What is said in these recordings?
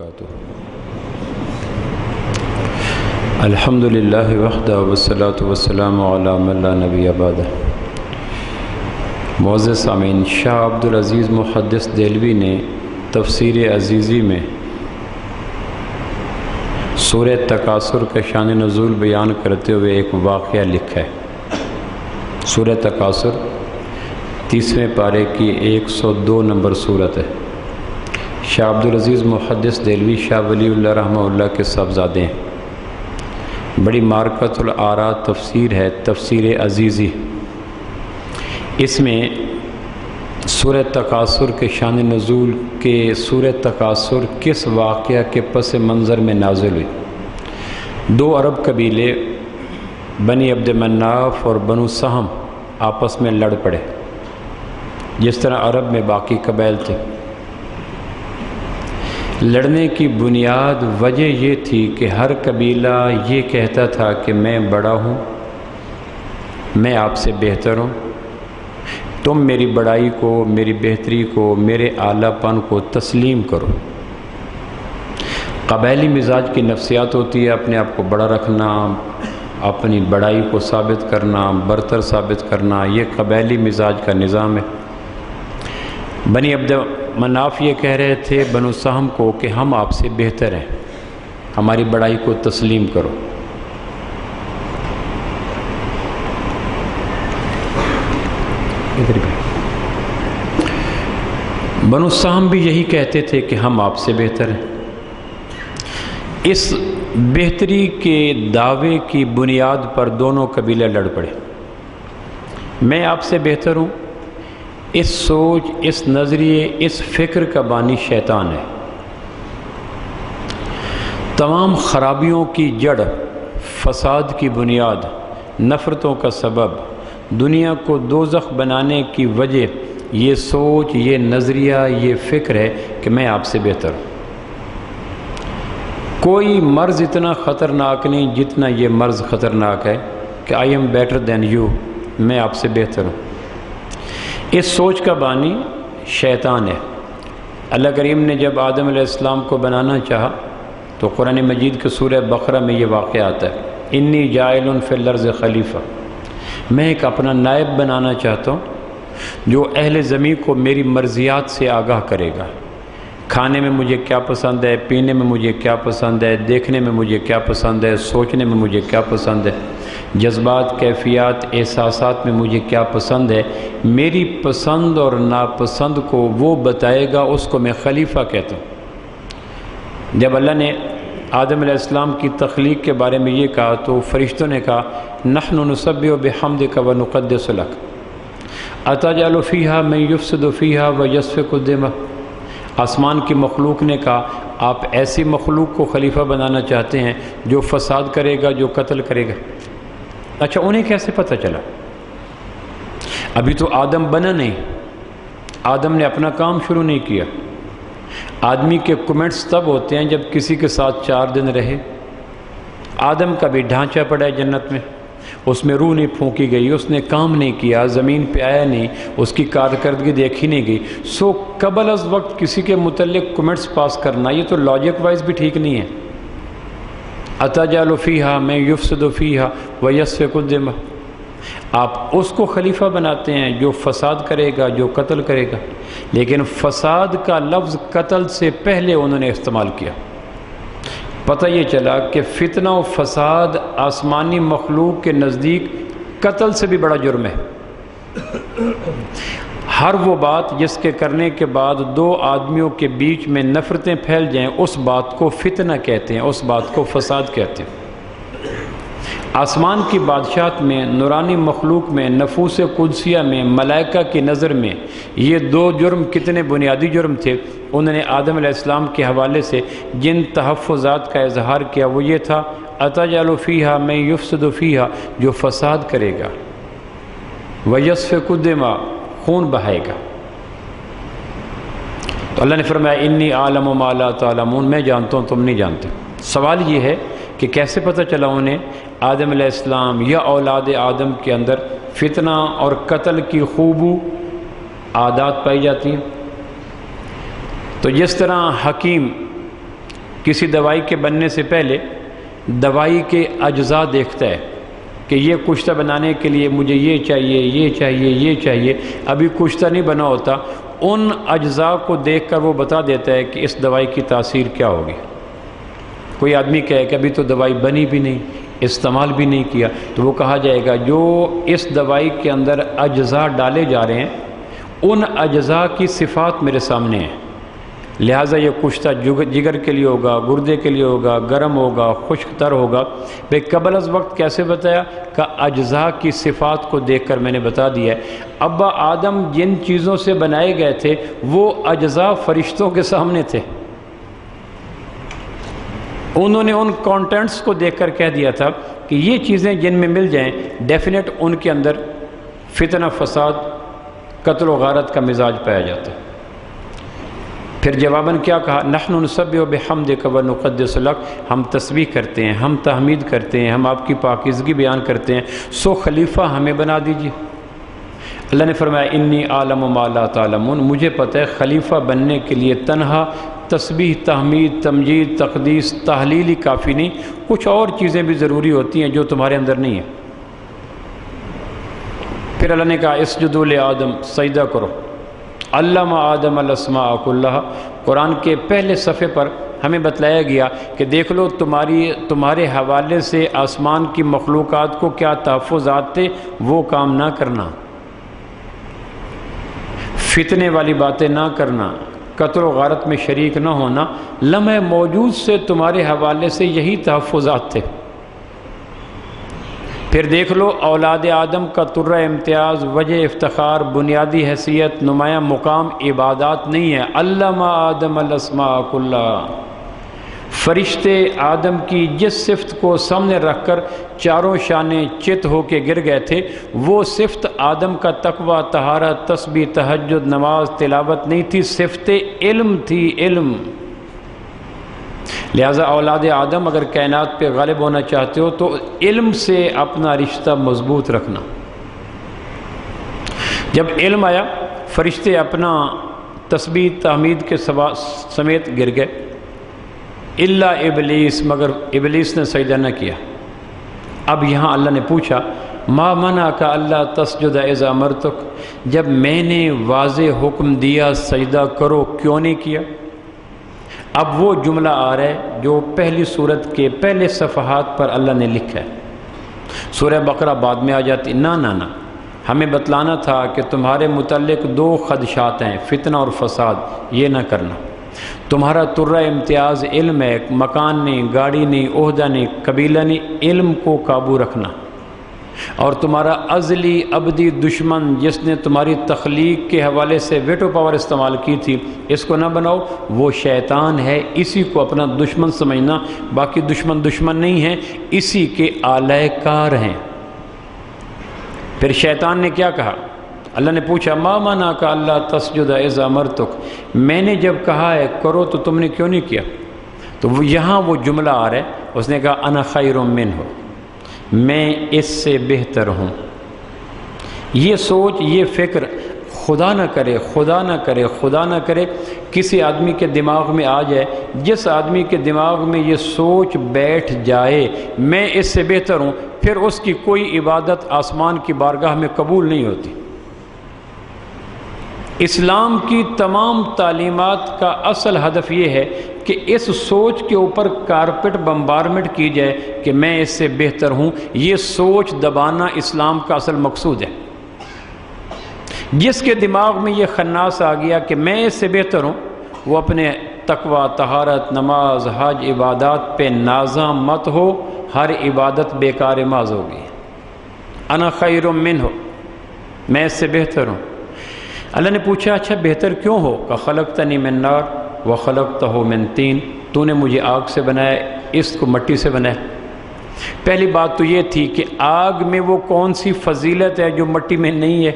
وبرکاتہ۔ الحمدللہ وحدہ والصلاة والسلام علی من لا نبی بعدہ۔ معزز سامعین، شاہ عبدالعزیز محدث دہلوی نے تفسیر عزیزی میں سورہ تکاثر کا شان نزول بیان کرتے ہوئے ایک واقعہ لکھا ہے۔ سورہ تکاثر 30ویں پارے کی 102 نمبر صورت ہے۔ شاہ عبدالعزیز محدث دہلوی شاہ ولی اللہ رحمہ اللہ کے صاحبزادے ہیں۔ بڑی معرکۃ الآراء تفسیر ہے، تفسیر عزیزی۔ اس میں سورہ تکاثر کے شان نزول کے سورہ تکاثر کس واقعہ کے پس منظر میں نازل ہوئی؟ 2 عرب قبیلے بنی عبد مناف اور بنو سہم آپس میں لڑ پڑے، جس طرح عرب میں باقی قبائل تھے۔ لڑنے کی بنیاد وجہ یہ تھی کہ ہر قبیلہ یہ کہتا تھا کہ میں بڑا ہوں، میں آپ سے بہتر ہوں، تم میری بڑائی کو، میری بہتری کو، میرے اعلیٰ پن کو تسلیم کرو۔ قبائلی مزاج کی نفسیات ہوتی ہے اپنے آپ کو بڑا رکھنا، اپنی بڑائی کو ثابت کرنا، برتر ثابت کرنا، یہ قبائلی مزاج کا نظام ہے۔ بنی عبد مناف یہ کہہ رہے تھے بنو سہم کو کہ ہم آپ سے بہتر ہیں، ہماری بڑائی کو تسلیم کرو۔ بنو سہم بھی یہی کہتے تھے کہ ہم آپ سے بہتر ہیں۔ اس بہتری کے دعوے کی بنیاد پر دونوں قبیلے لڑ پڑے۔ میں آپ سے بہتر ہوں، اس سوچ، اس نظریے، اس فکر کا بانی شیطان ہے۔ تمام خرابیوں کی جڑ، فساد کی بنیاد، نفرتوں کا سبب، دنیا کو دوزخ بنانے کی وجہ یہ سوچ، یہ نظریہ، یہ فکر ہے کہ میں آپ سے بہتر ہوں۔ کوئی مرض اتنا خطرناک نہیں جتنا یہ مرض خطرناک ہے کہ I am better than you, میں آپ سے بہتر ہوں۔ اس سوچ کا بانی شیطان ہے۔ اللہ کریم نے جب آدم علیہ السلام کو بنانا چاہا تو قرآن مجید کے سورہ بقرہ میں یہ واقعہ آتا ہے، انی جاعل فی الارض خلیفہ، میں ایک اپنا نائب بنانا چاہتا ہوں جو اہل زمین کو میری مرضیات سے آگاہ کرے گا۔ کھانے میں مجھے کیا پسند ہے، پینے میں مجھے کیا پسند ہے، دیکھنے میں مجھے کیا پسند ہے، سوچنے میں مجھے کیا پسند ہے، جذبات، کیفیات، احساسات میں مجھے کیا پسند ہے، میری پسند اور ناپسند کو وہ بتائے گا، اس کو میں خلیفہ کہتا ہوں۔ جب اللہ نے آدم علیہ السلام کی تخلیق کے بارے میں یہ کہا تو فرشتوں نے کہا نحن نسبح بحمدک ونقدس لک اتجعل فیہا من یفسد فیہا ویسفک الدماء۔ آسمان کی مخلوق نے کہا آپ ایسی مخلوق کو خلیفہ بنانا چاہتے ہیں جو فساد کرے گا، جو قتل کرے گا۔ اچھا، انہیں کیسے پتہ چلا؟ ابھی تو آدم بنا نہیں، آدم نے اپنا کام شروع نہیں کیا۔ آدمی کے کمنٹس تب ہوتے ہیں جب کسی کے ساتھ 4 دن رہے۔ آدم کا بھی ڈھانچہ پڑا ہے جنت میں، اس میں روح نہیں پھونکی گئی، اس نے کام نہیں کیا، زمین پہ آیا نہیں، اس کی کارکردگی دیکھی نہیں گئی۔ سو قبل از وقت کسی کے متعلق کمنٹس پاس کرنا یہ تو لاجک وائز بھی ٹھیک نہیں ہے۔ اتجعل فیہا من یفسد فیہا ویسفک الدماء، آپ اس کو خلیفہ بناتے ہیں جو فساد کرے گا، جو قتل کرے گا۔ لیکن فساد کا لفظ قتل سے پہلے انہوں نے استعمال کیا۔ پتہ یہ چلا کہ فتنہ و فساد آسمانی مخلوق کے نزدیک قتل سے بھی بڑا جرم ہے۔ ہر وہ بات جس کے کرنے کے بعد 2 آدمیوں کے بیچ میں نفرتیں پھیل جائیں، اس بات کو فتنہ کہتے ہیں، اس بات کو فساد کہتے ہیں۔ آسمان کی بادشاہت میں، نورانی مخلوق میں، نفوس قدسیہ میں، ملائکہ کی نظر میں یہ 2 جرم کتنے بنیادی جرم تھے۔ انہوں نے آدم علیہ السلام کے حوالے سے جن تحفظات کا اظہار کیا وہ یہ تھا اتجعل فیہا من یفسد فیہا، جو فساد کرے گا، ویسفک الدماء، خون بہائے گا۔ تو اللہ نے فرمایا انی اعلم ما لا تعلمون، میں جانتا ہوں تم نہیں جانتے۔ سوال یہ ہے کہ کیسے پتہ چلا انہیں آدم علیہ السلام یا اولاد آدم کے اندر فتنہ اور قتل کی خوبو عادات پائی جاتی ہیں؟ تو جس طرح حکیم کسی دوائی کے بننے سے پہلے دوائی کے اجزاء دیکھتا ہے کہ یہ کشتہ بنانے کے لیے مجھے یہ چاہیے، یہ چاہیے، یہ چاہیے. ابھی کشتہ نہیں بنا ہوتا، ان اجزاء کو دیکھ کر وہ بتا دیتا ہے کہ اس دوائی کی تاثیر کیا ہوگی. کوئی آدمی کہے کہ ابھی تو دوائی بنی بھی نہیں، استعمال بھی نہیں کیا، تو وہ کہا جائے گا جو اس دوائی کے اندر اجزاء ڈالے جا رہے ہیں ان اجزاء کی صفات میرے سامنے ہیں، لہٰذا یہ کشتہ جگر کے لیے ہوگا، گردے کے لیے ہوگا، گرم ہوگا، خشک تر ہوگا. بھئی قبل از وقت کیسے بتایا؟ کہ اجزاء کی صفات کو دیکھ کر میں نے بتا دیا ہے. ابا آدم جن چیزوں سے بنائے گئے تھے وہ اجزاء فرشتوں کے سامنے تھے، انہوں نے ان کانٹینٹس کو دیکھ کر کہہ دیا تھا کہ یہ چیزیں جن میں مل جائیں ڈیفینیٹ ان کے اندر فتنہ فساد، قتل و غارت کا مزاج پایا جاتا ہے. پھر جواباً کیا کہا؟ نحن نسبح بحمدک ونقدس لک، ہم تسبیح کرتے ہیں، ہم تحمید کرتے ہیں، ہم آپ کی پاکیزگی بیان کرتے ہیں، سو خلیفہ ہمیں بنا دیجیے. اللہ نے فرمایا انی اعلم ما لا تعلمون، مجھے پتہ ہے خلیفہ بننے کے لیے تنہا تسبیح، تحمید، تمجید، تقدیس، تحلیل ہی کافی نہیں، کچھ اور چیزیں بھی ضروری ہوتی ہیں جو تمہارے اندر نہیں ہیں. پھر اللہ نے کہا اسجدوا لآدم، سجدہ کرو. علم آدم الاسماء کلھا، قرآن کے پہلے صفحے پر ہمیں بتلایا گیا کہ دیکھ لو تمہارے حوالے سے آسمان کی مخلوقات کو کیا تحفظات تھے، وہ کام نہ کرنا، فتنے والی باتیں نہ کرنا، قتل و غارت میں شریک نہ ہونا. لمحہ موجود سے تمہارے حوالے سے یہی تحفظات تھے. پھر دیکھ لو اولاد آدم کا طرہ امتیاز، وجہ افتخار، بنیادی حیثیت، نمایاں مقام عبادات نہیں ہے. علم آدم الاسماء کلھا، فرشتے آدم کی جس صفت کو سامنے رکھ کر چاروں شانے چت ہو کے گر گئے تھے وہ صفت آدم کا تقوی، طہارت، تسبیح، تہجد، نماز، تلاوت نہیں تھی، صفت علم تھی، علم. لہٰذا اولاد آدم اگر کائنات پہ غالب ہونا چاہتے ہو تو علم سے اپنا رشتہ مضبوط رکھنا. جب علم آیا فرشتے اپنا تسبیح تحمید کے سمیت گر گئے، الا ابلیس، مگر ابلیس نے سجدہ نہ کیا. اب یہاں اللہ نے پوچھا ما منعک الا تسجد اذ امرتک، جب میں نے واضح حکم دیا سجدہ کرو کیوں نہیں کیا؟ اب وہ جملہ آ رہا ہے جو پہلی سورت کے پہلے صفحات پر اللہ نے لکھا ہے. سورہ بقرہ بعد میں آ جاتی. نہ ہمیں بتلانا تھا کہ تمہارے متعلق دو خدشات ہیں، فتنہ اور فساد، یہ نہ کرنا. تمہارا طرہ امتیاز علم ہے، مکان نہیں، گاڑی نہیں، عہدہ نہیں، قبیلہ نہیں، علم کو قابو رکھنا. اور تمہارا ازلی ابدی دشمن جس نے تمہاری تخلیق کے حوالے سے ویٹو پاور استعمال کی تھی، اس کو نہ بناؤ، وہ شیطان ہے، اسی کو اپنا دشمن سمجھنا، باقی دشمن نہیں ہیں، اسی کے آلہ کار ہیں. پھر شیطان نے کیا کہا؟ اللہ نے پوچھا ما منعک الا تسجد اذ امرتک، میں نے جب کہا ہے کرو تو تم نے کیوں نہیں کیا؟ تو یہاں وہ جملہ آ رہا ہے، اس نے کہا انا خیر منہ، میں اس سے بہتر ہوں. یہ سوچ، یہ فکر خدا نہ کرے، خدا نہ کرے، خدا نہ کرے کسی آدمی کے دماغ میں آ جائے. جس آدمی کے دماغ میں یہ سوچ بیٹھ جائے میں اس سے بہتر ہوں، پھر اس کی کوئی عبادت آسمان کی بارگاہ میں قبول نہیں ہوتی. اسلام کی تمام تعلیمات کا اصل ہدف یہ ہے کہ اس سوچ کے اوپر کارپٹ بمبارمنٹ کی جائے کہ میں اس سے بہتر ہوں. یہ سوچ دبانا اسلام کا اصل مقصود ہے. جس کے دماغ میں یہ خناس آ گیا کہ میں اس سے بہتر ہوں، وہ اپنے تقوی، طہارت، نماز، حج، عبادات پہ نازاں مت ہو، ہر عبادت بیکار ماز ہوگی. انا خیر منہ، میں اس سے بہتر ہوں. اللہ نے پوچھا اچھا بہتر کیوں ہو؟ کہ خلقتنی من نار وخلقتہ من طین، تو نے مجھے آگ سے بنایا، اس کو مٹی سے بنایا. پہلی بات تو یہ تھی کہ آگ میں وہ کون سی فضیلت ہے جو مٹی میں نہیں ہے؟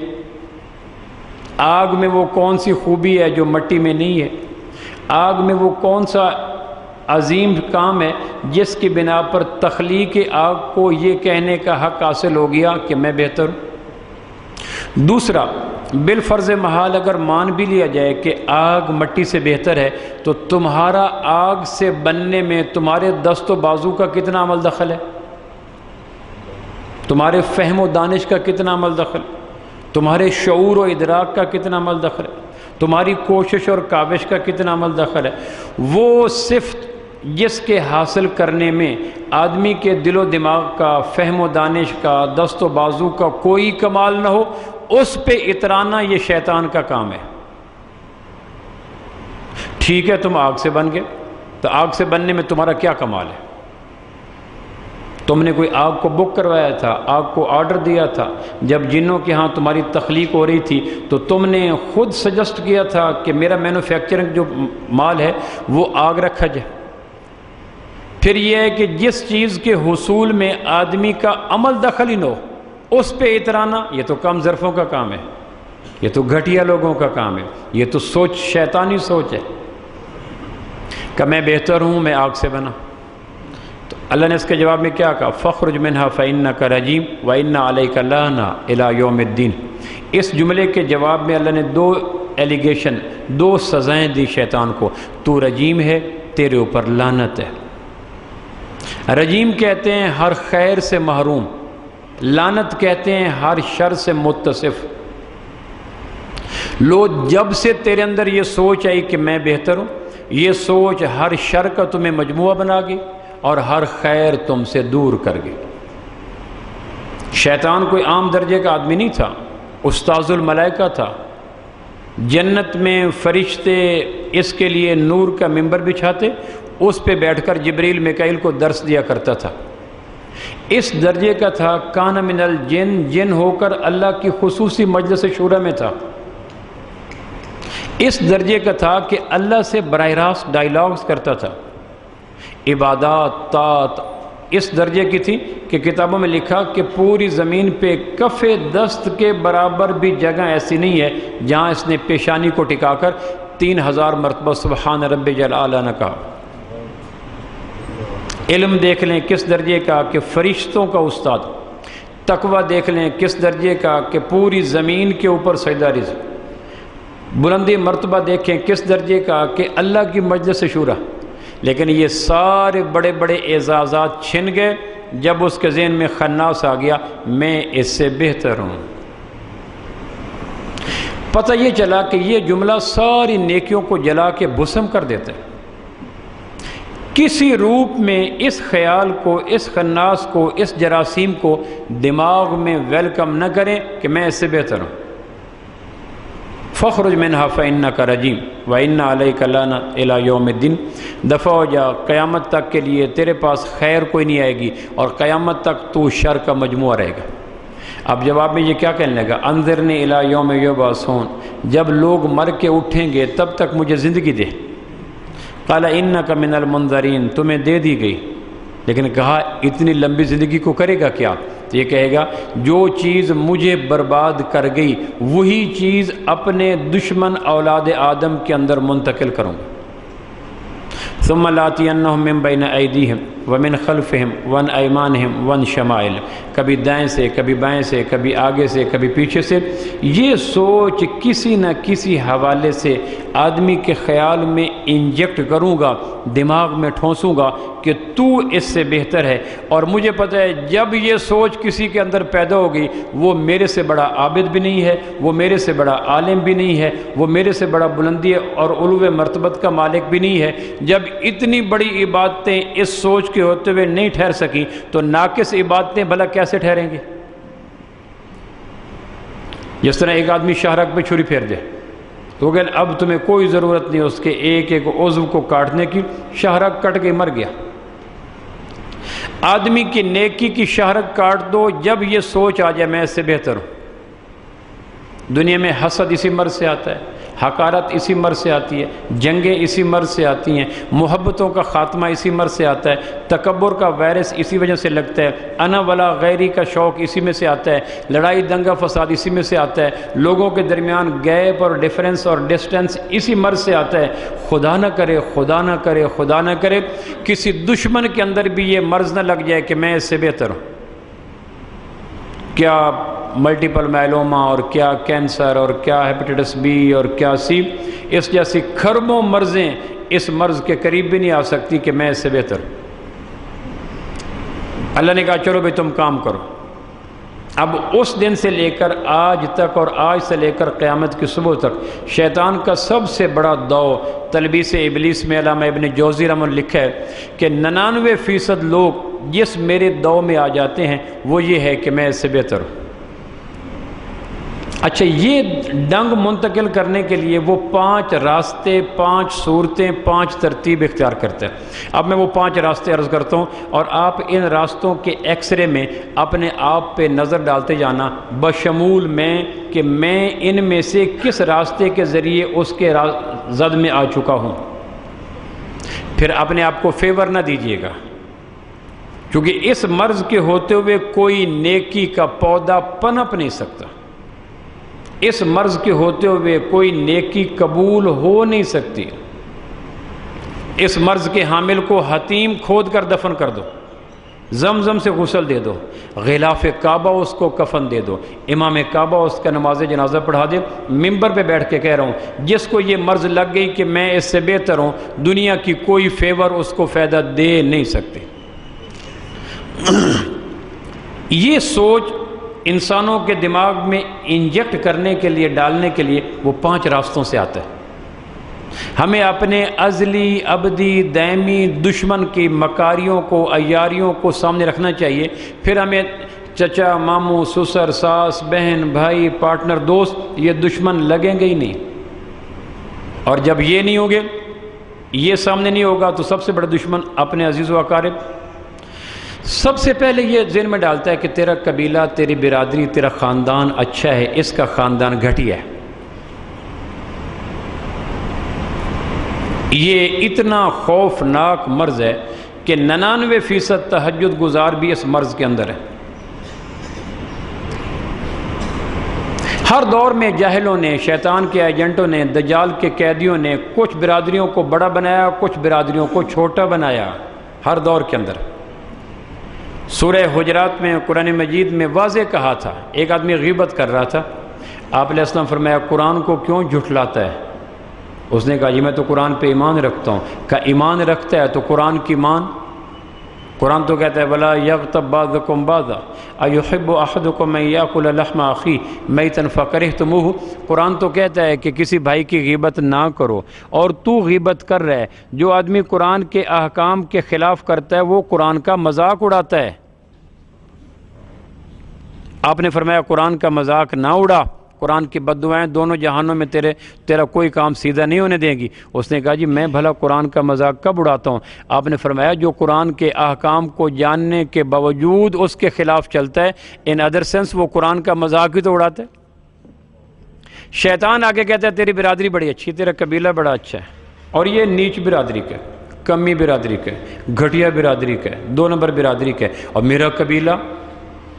آگ میں وہ کون سی خوبی ہے جو مٹی میں نہیں ہے؟ آگ میں وہ کون سا عظیم کام ہے جس کی بنا پر تخلیق آگ کو یہ کہنے کا حق حاصل ہو گیا کہ میں بہتر ہوں؟ دوسرا بالفرض محال اگر مان بھی لیا جائے کہ آگ مٹی سے بہتر ہے، تو تمہارا آگ سے بننے میں تمہارے دست و بازو کا کتنا عمل دخل ہے؟ تمہارے فہم و دانش کا کتنا عمل دخل؟ تمہارے شعور و ادراک کا کتنا عمل دخل ہے؟ تمہاری کوشش اور کاوش کا کتنا عمل دخل ہے؟ وہ صرف جس کے حاصل کرنے میں آدمی کے دل و دماغ کا، فہم و دانش کا، دست و بازو کا کوئی کمال نہ ہو، اس پہ اترانا یہ شیطان کا کام ہے۔ ٹھیک ہے، تم آگ سے بن گئے، تو آگ سے بننے میں تمہارا کیا کمال ہے؟ تم نے کوئی آگ کو بک کروایا تھا، آگ کو آرڈر دیا تھا؟ جب جنوں کے ہاں تمہاری تخلیق ہو رہی تھی تو تم نے خود سجسٹ کیا تھا کہ میرا مینوفیکچرنگ جو مال ہے وہ آگ رکھا جائے۔ پھر یہ ہے کہ جس چیز کے حصول میں آدمی کا عمل دخل ہی نہ ہو، اس پہ اترانا، یہ تو کم ظرفوں کا کام ہے، یہ تو گھٹیا لوگوں کا کام ہے، یہ تو سوچ شیطانی سوچ ہے کہ میں بہتر ہوں، میں آگ سے بنا۔ تو اللہ نے اس کے جواب میں کیا کہا؟ فَاخْرُجْ مِنْهَا فَإِنَّكَ رَجِيمٌ وَإِنَّ عَلَيْكَ لَعْنَةً إِلَى يَوْمِ الدِّينِ۔ اس جملے کے جواب میں اللہ نے دو ایلیگیشن، دو سزائیں دی شیطان کو۔ تو رجیم ہے، تیرے اوپر لعنت ہے۔ رجیم کہتے ہیں ہر خیر سے محروم، لعنت کہتے ہیں ہر شر سے متصف۔ لو جب سے تیرے اندر یہ سوچ آئی کہ میں بہتر ہوں، یہ سوچ ہر شر کا تمہیں مجموعہ بنا گئی اور ہر خیر تم سے دور کر گئی۔ شیطان کوئی عام درجے کا آدمی نہیں تھا، استاذ الملائکہ تھا۔ جنت میں فرشتے اس کے لیے نور کا ممبر بچھاتے، اس پہ بیٹھ کر جبریل میکائیل کو درس دیا کرتا تھا۔ اس درجے کا تھا، کان من الجن، جن ہو کر اللہ کی خصوصی مجلس شورا میں تھا۔ اس درجے کا تھا کہ اللہ سے براہ راست ڈائیلاگز کرتا تھا۔ عبادات، طاعت اس درجے کی تھی کہ کتابوں میں لکھا کہ پوری زمین پہ کف دست کے برابر بھی جگہ ایسی نہیں ہے جہاں اس نے پیشانی کو ٹکا کر 3000 مرتبہ سبحان رب جل اعلیٰ نہ کہا۔ علم دیکھ لیں کس درجے کا کہ فرشتوں کا استاد، تقوی دیکھ لیں کس درجے کا کہ پوری زمین کے اوپر سجدہ رزق، بلندی مرتبہ دیکھیں کس درجے کا کہ اللہ کی مجلس شورا۔ لیکن یہ سارے بڑے بڑے اعزازات چھن گئے جب اس کے ذہن میں خناس آ گیا، میں اس سے بہتر ہوں۔ پتہ یہ چلا کہ یہ جملہ ساری نیکیوں کو جلا کے بھسم کر دیتا ہے۔ کسی روپ میں اس خیال کو، اس خناس کو، اس جراثیم کو دماغ میں ویلکم نہ کریں کہ میں اس سے بہتر ہوں۔ فَاخْرُجْ مِنْهَا فَإِنَّكَ رَجِيمٌ وَإِنَّ عَلَيْكَ لَعْنَةً إِلَى يَوْمِ الدِّينِ۔ دفع ہو جا، قیامت تک کے لیے تیرے پاس خیر کوئی نہیں آئے گی اور قیامت تک تو شر کا مجموعہ رہے گا۔ اب جواب میں یہ کیا کہنے لگا؟ انذرنی الی یوم یبعثون، جب لوگ مر کے اٹھیں گے تب تک مجھے زندگی دے۔ قال انک من المنذرین، تمہیں دے دی گئی، لیکن کہا اتنی لمبی زندگی کو کرے گا کیا؟ تو یہ کہے گا جو چیز مجھے برباد کر گئی وہی چیز اپنے دشمن اولاد آدم کے اندر منتقل کروں گا۔ ثم لآتینہم من بین ایدیہم ومن خلفہم وعن ایمانہم وعن شمائلہم، کبھی دائیں سے، کبھی بائیں سے، کبھی آگے سے، کبھی پیچھے سے۔ یہ سوچ کسی نہ کسی حوالے سے آدمی کے خیال میں انجیکٹ کروں گا، دماغ میں ٹھونسوں گا کہ تو اس سے بہتر ہے۔ اور مجھے پتہ ہے جب یہ سوچ کسی کے اندر پیدا ہوگی، وہ میرے سے بڑا عابد بھی نہیں ہے، وہ میرے سے بڑا عالم بھی نہیں ہے، وہ میرے سے بڑا بلندی اور علو مرتبت کا مالک بھی نہیں ہے۔ جب اتنی بڑی عبادتیں اس سوچ کے ہوتے ہوئے نہیں ٹھہر سکی تو ناقص عبادتیں بھلا کیسے ٹھہریں گی؟ جس طرح ایک آدمی شاہراہ پہ چھری پھیر دے تو کہ اب تمہیں کوئی ضرورت نہیں اس کے ایک ایک عضو کو کاٹنے کی، شاہراہ کٹ کے مر گیا۔ آدمی کی نیکی کی شاہراہ کاٹ دو جب یہ سوچ آ جائے میں اس سے بہتر ہوں۔ دنیا میں حسد اسی مرض سے آتا ہے، حقارت اسی مرض سے آتی ہے، جنگیں اسی مرض سے آتی ہیں، محبتوں کا خاتمہ اسی مرض سے آتا ہے، تکبر کا وائرس اسی وجہ سے لگتا ہے، انا ولا غیری کا شوق اسی میں سے آتا ہے، لڑائی دنگا فساد اسی میں سے آتا ہے، لوگوں کے درمیان گیپ اور ڈیفرنس اور ڈسٹنس اسی مرض سے آتا ہے۔ خدا نہ کرے، خدا نہ کرے، خدا نہ کرے کسی دشمن کے اندر بھی یہ مرض نہ لگ جائے کہ میں اس سے بہتر ہوں۔ کیا ملٹیپل مائلوما اور کیا کینسر اور کیا ہیپیٹائٹس بی اور کیا سی، اس جیسی کھربوں مرضیں اس مرض کے قریب بھی نہیں آ سکتی کہ میں اس سے بہتر۔ اللہ نے کہا چلو بھائی تم کام کرو۔ اب اس دن سے لے کر آج تک اور آج سے لے کر قیامت کی صبح تک شیطان کا سب سے بڑا داؤ تلبیس ابلیس میں علامہ ابن جوزی رحمہ اللہ لکھا ہے کہ 99% لوگ جس میرے داؤ میں آ جاتے ہیں وہ یہ ہے کہ میں اس سے بہتر ہوں۔ اچھا، یہ ڈنگ منتقل کرنے کے لیے وہ 5 راستے، 5 صورتیں، 5 ترتیب اختیار کرتے ہیں۔ اب میں وہ 5 راستے عرض کرتا ہوں اور آپ ان راستوں کے ایکس رے میں اپنے آپ پہ نظر ڈالتے جانا، بشمول میں کہ میں ان میں سے کس راستے کے ذریعے اس کے زد میں آ چکا ہوں۔ پھر اپنے آپ کو فیور نہ دیجیے گا، کیونکہ اس مرض کے ہوتے ہوئے کوئی نیکی کا پودا پنپ نہیں سکتا، اس مرض کے ہوتے ہوئے کوئی نیکی قبول ہو نہیں سکتی۔ اس مرض کے حامل کو حتیم کھود کر دفن کر دو، زمزم سے غسل دے دو، غلاف کعبہ اس کو کفن دے دو، امام کعبہ اس کا نماز جنازہ پڑھا دے۔ ممبر پہ بیٹھ کے کہہ رہا ہوں، جس کو یہ مرض لگ گئی کہ میں اس سے بہتر ہوں، دنیا کی کوئی فیور اس کو فائدہ دے نہیں سکتی۔ یہ سوچ انسانوں کے دماغ میں انجیکٹ کرنے کے لیے، ڈالنے کے لیے وہ 5 راستوں سے آتا ہے۔ ہمیں اپنے ازلی، ابدی، دائمی دشمن کی مکاریوں کو، عیاریوں کو سامنے رکھنا چاہیے۔ پھر ہمیں چچا، ماموں، سسر، ساس، بہن، بھائی، پارٹنر، دوست، یہ دشمن لگیں گے ہی نہیں۔ اور جب یہ نہیں ہوگے، یہ سامنے نہیں ہوگا، تو سب سے بڑا دشمن اپنے عزیز و اقارب۔ سب سے پہلے یہ ذہن میں ڈالتا ہے کہ تیرا قبیلہ، تیری برادری، تیرا خاندان اچھا ہے، اس کا خاندان گھٹیا ہے۔ یہ اتنا خوفناک مرض ہے کہ 99% تہجد گزار بھی اس مرض کے اندر ہے۔ ہر دور میں جاہلوں نے، شیطان کے ایجنٹوں نے، دجال کے قیدیوں نے کچھ برادریوں کو بڑا بنایا، کچھ برادریوں کو چھوٹا بنایا، ہر دور کے اندر۔ سورہ حجرات میں، قرآن مجید میں واضح کہا تھا، ایک آدمی غیبت کر رہا تھا، آپ علیہ السلام فرمایا قرآن کو کیوں جھٹلاتا ہے؟ اس نے کہا جی میں تو قرآن پہ ایمان رکھتا ہوں۔ کہا ایمان رکھتا ہے تو قرآن کی مان؟ قرآن تو کہتا ہے وَلَا يَغْتَبْ بَعْضُكُمْ بَعْضًا أَيُحِبُّ أَحَدُكُمْ أَن يَأْكُلَ لَحْمَ أَخِيهِ مَيْتًا فَكَرِهْتُمُوهُ۔ قرآن تو کہتا ہے کہ کسی بھائی کی غیبت نہ کرو، اور تو غیبت کر رہا ہے۔ جو آدمی قرآن کے احکام کے خلاف کرتا ہے وہ قرآن کا مذاق اڑاتا ہے۔ آپ نے فرمایا قرآن کا مذاق نہ اڑا، قرآن کی بد دعائیں دونوں جہانوں میں تیرا کوئی کام سیدھا نہیں ہونے دیں گی۔ اس نے کہا جی میں بھلا قرآن کا مذاق کب اڑاتا ہوں؟ آپ نے فرمایا جو قرآن کے احکام کو جاننے کے باوجود اس کے خلاف چلتا ہے، ان ادر سینس وہ قرآن کا مذاق ہی تو اڑاتا ہے۔ شیطان آگے کہتا ہے تیری برادری بڑی اچھی، تیرا قبیلہ بڑا اچھا ہے، اور یہ نیچ برادری کا، کمی برادری کا، گھٹیا برادری کا، 2 نمبر برادری کا، اور میرا قبیلہ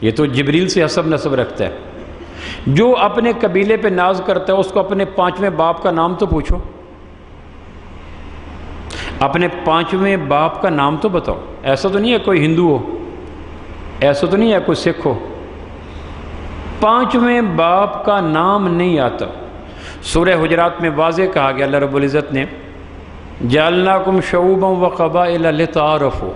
یہ تو جبریل سے حسب نسب رکھتا ہے۔ جو اپنے قبیلے پہ ناز کرتا ہے اس کو اپنے 5ویں باپ کا نام تو پوچھو، اپنے 5ویں باپ کا نام تو بتاؤ۔ ایسا تو نہیں ہے کوئی ہندو ہو، ایسا تو نہیں ہے کوئی سکھ ہو، 5ویں باپ کا نام نہیں آتا۔ سورہ حجرات میں واضح کہا گیا، اللہ رب العزت نے جعلناکم شعوبا وقبائل لتعارفوا،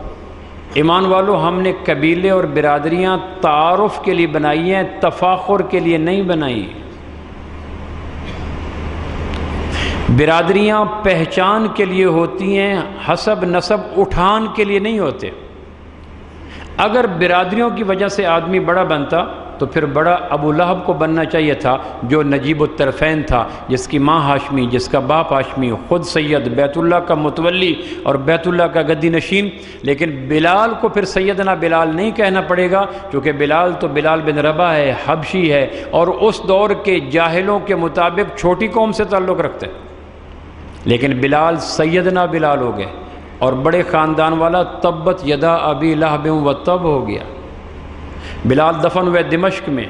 ایمان والو ہم نے قبیلے اور برادریاں تعارف کے لیے بنائی ہیں، تفاخر کے لیے نہیں بنائی۔ برادریاں پہچان کے لیے ہوتی ہیں، حسب نسب اٹھان کے لیے نہیں ہوتے۔ اگر برادریوں کی وجہ سے آدمی بڑا بنتا تو پھر بڑا ابو لہب کو بننا چاہیے تھا، جو نجیب الطرفین تھا، جس کی ماں ہاشمی، جس کا باپ ہاشمی، خود سید، بیت اللہ کا متولی اور بیت اللہ کا گدی نشین۔ لیکن بلال کو پھر سیدنا بلال نہیں کہنا پڑے گا، کیونکہ بلال تو بلال بن رباح ہے، حبشی ہے، اور اس دور کے جاہلوں کے مطابق چھوٹی قوم سے تعلق رکھتے ہیں۔ لیکن بلال سیدنا بلال ہو گئے، اور بڑے خاندان والا تبت یدا ابی لہب و تب ہو گیا۔ بلال دفن ہوئے دمشق میں،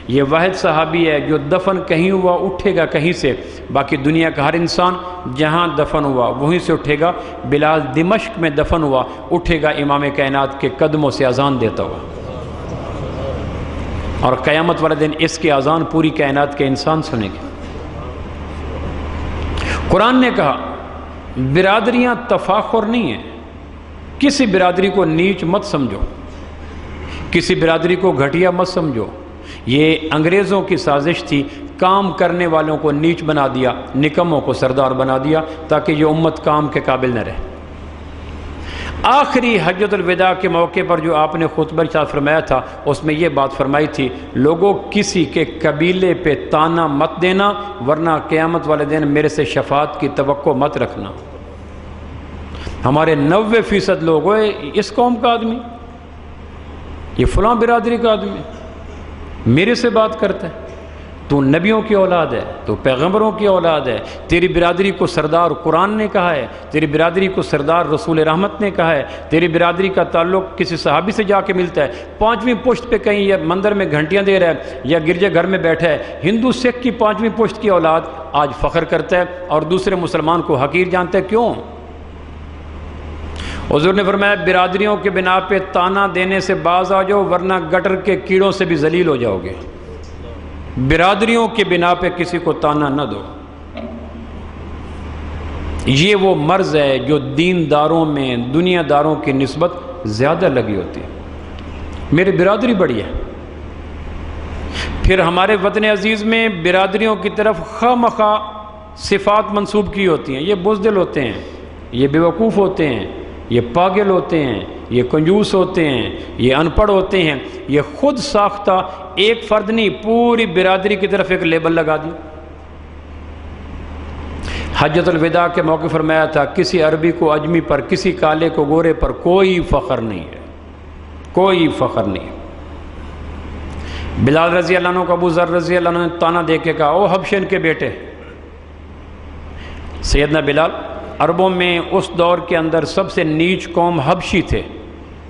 یہ واحد صحابی ہے جو دفن کہیں ہوا اٹھے گا کہیں سے، باقی دنیا کا ہر انسان جہاں دفن ہوا وہیں سے اٹھے گا۔ بلال دمشق میں دفن ہوا، اٹھے گا امام کائنات کے قدموں سے اذان دیتا ہوا۔ اور قیامت والے دن اس کی اذان پوری کائنات کے انسان سنیں گے۔ قرآن نے کہا برادریاں تفاخر نہیں ہیں، کسی برادری کو نیچ مت سمجھو، کسی برادری کو گھٹیا مت سمجھو۔ یہ انگریزوں کی سازش تھی، کام کرنے والوں کو نیچ بنا دیا، نکموں کو سردار بنا دیا تاکہ یہ امت کام کے قابل نہ رہے۔ آخری حجۃ الوداع کے موقع پر جو آپ نے خطبہ ارشاد فرمایا تھا، اس میں یہ بات فرمائی تھی، لوگوں کسی کے قبیلے پہ تانا مت دینا، ورنہ قیامت والے دن میرے سے شفاعت کی توقع مت رکھنا۔ ہمارے 90% لوگ ہوئے اس قوم کا آدمی، یہ فلاں برادری کا آدمی میرے سے بات کرتا ہے، تو نبیوں کی اولاد ہے، تو پیغمبروں کی اولاد ہے، تیری برادری کو سردار قرآن نے کہا ہے، تیری برادری کو سردار رسول رحمت نے کہا ہے، تیری برادری کا تعلق کسی صحابی سے جا کے ملتا ہے، 5ویں پشت پہ کہیں یا مندر میں گھنٹیاں دے رہا ہے یا گرجے گھر میں بیٹھا ہے، ہندو سکھ کی 5ویں پشت کی اولاد آج فخر کرتا ہے اور دوسرے مسلمان کو حقیر جانتا ہے۔ کیوں؟ حضور نے فرمایا برادریوں کے بنا پہ تانا دینے سے باز آ جاؤ، ورنہ گٹر کے کیڑوں سے بھی ذلیل ہو جاؤ گے۔ برادریوں کے بنا پہ کسی کو تانا نہ دو۔ یہ وہ مرض ہے جو دینداروں میں دنیا داروں کی نسبت زیادہ لگی ہوتی ہے۔ میری برادری بڑی ہے، پھر ہمارے وطن عزیز میں برادریوں کی طرف خواہ مخواہ صفات منسوب کی ہوتی ہیں، یہ بزدل ہوتے ہیں، یہ بیوقوف ہوتے ہیں، یہ پاگل ہوتے ہیں، یہ کنجوس ہوتے ہیں، یہ ان پڑھ ہوتے ہیں۔ یہ خود ساختہ ایک فرد نہیں، پوری برادری کی طرف ایک لیبل لگا دی۔ حجۃ الوداع کے موقع فرمایا تھا کسی عربی کو اجمی پر، کسی کالے کو گورے پر کوئی فخر نہیں ہے، کوئی فخر نہیں ہے۔ بلال رضی اللہ عنہ کو ابو ذر رضی اللہ عنہ نے تانا دے کے کہا، او حبشن کے بیٹے۔ سیدنا بلال عربوں میں اس دور کے اندر سب سے نیچ قوم حبشی تھے،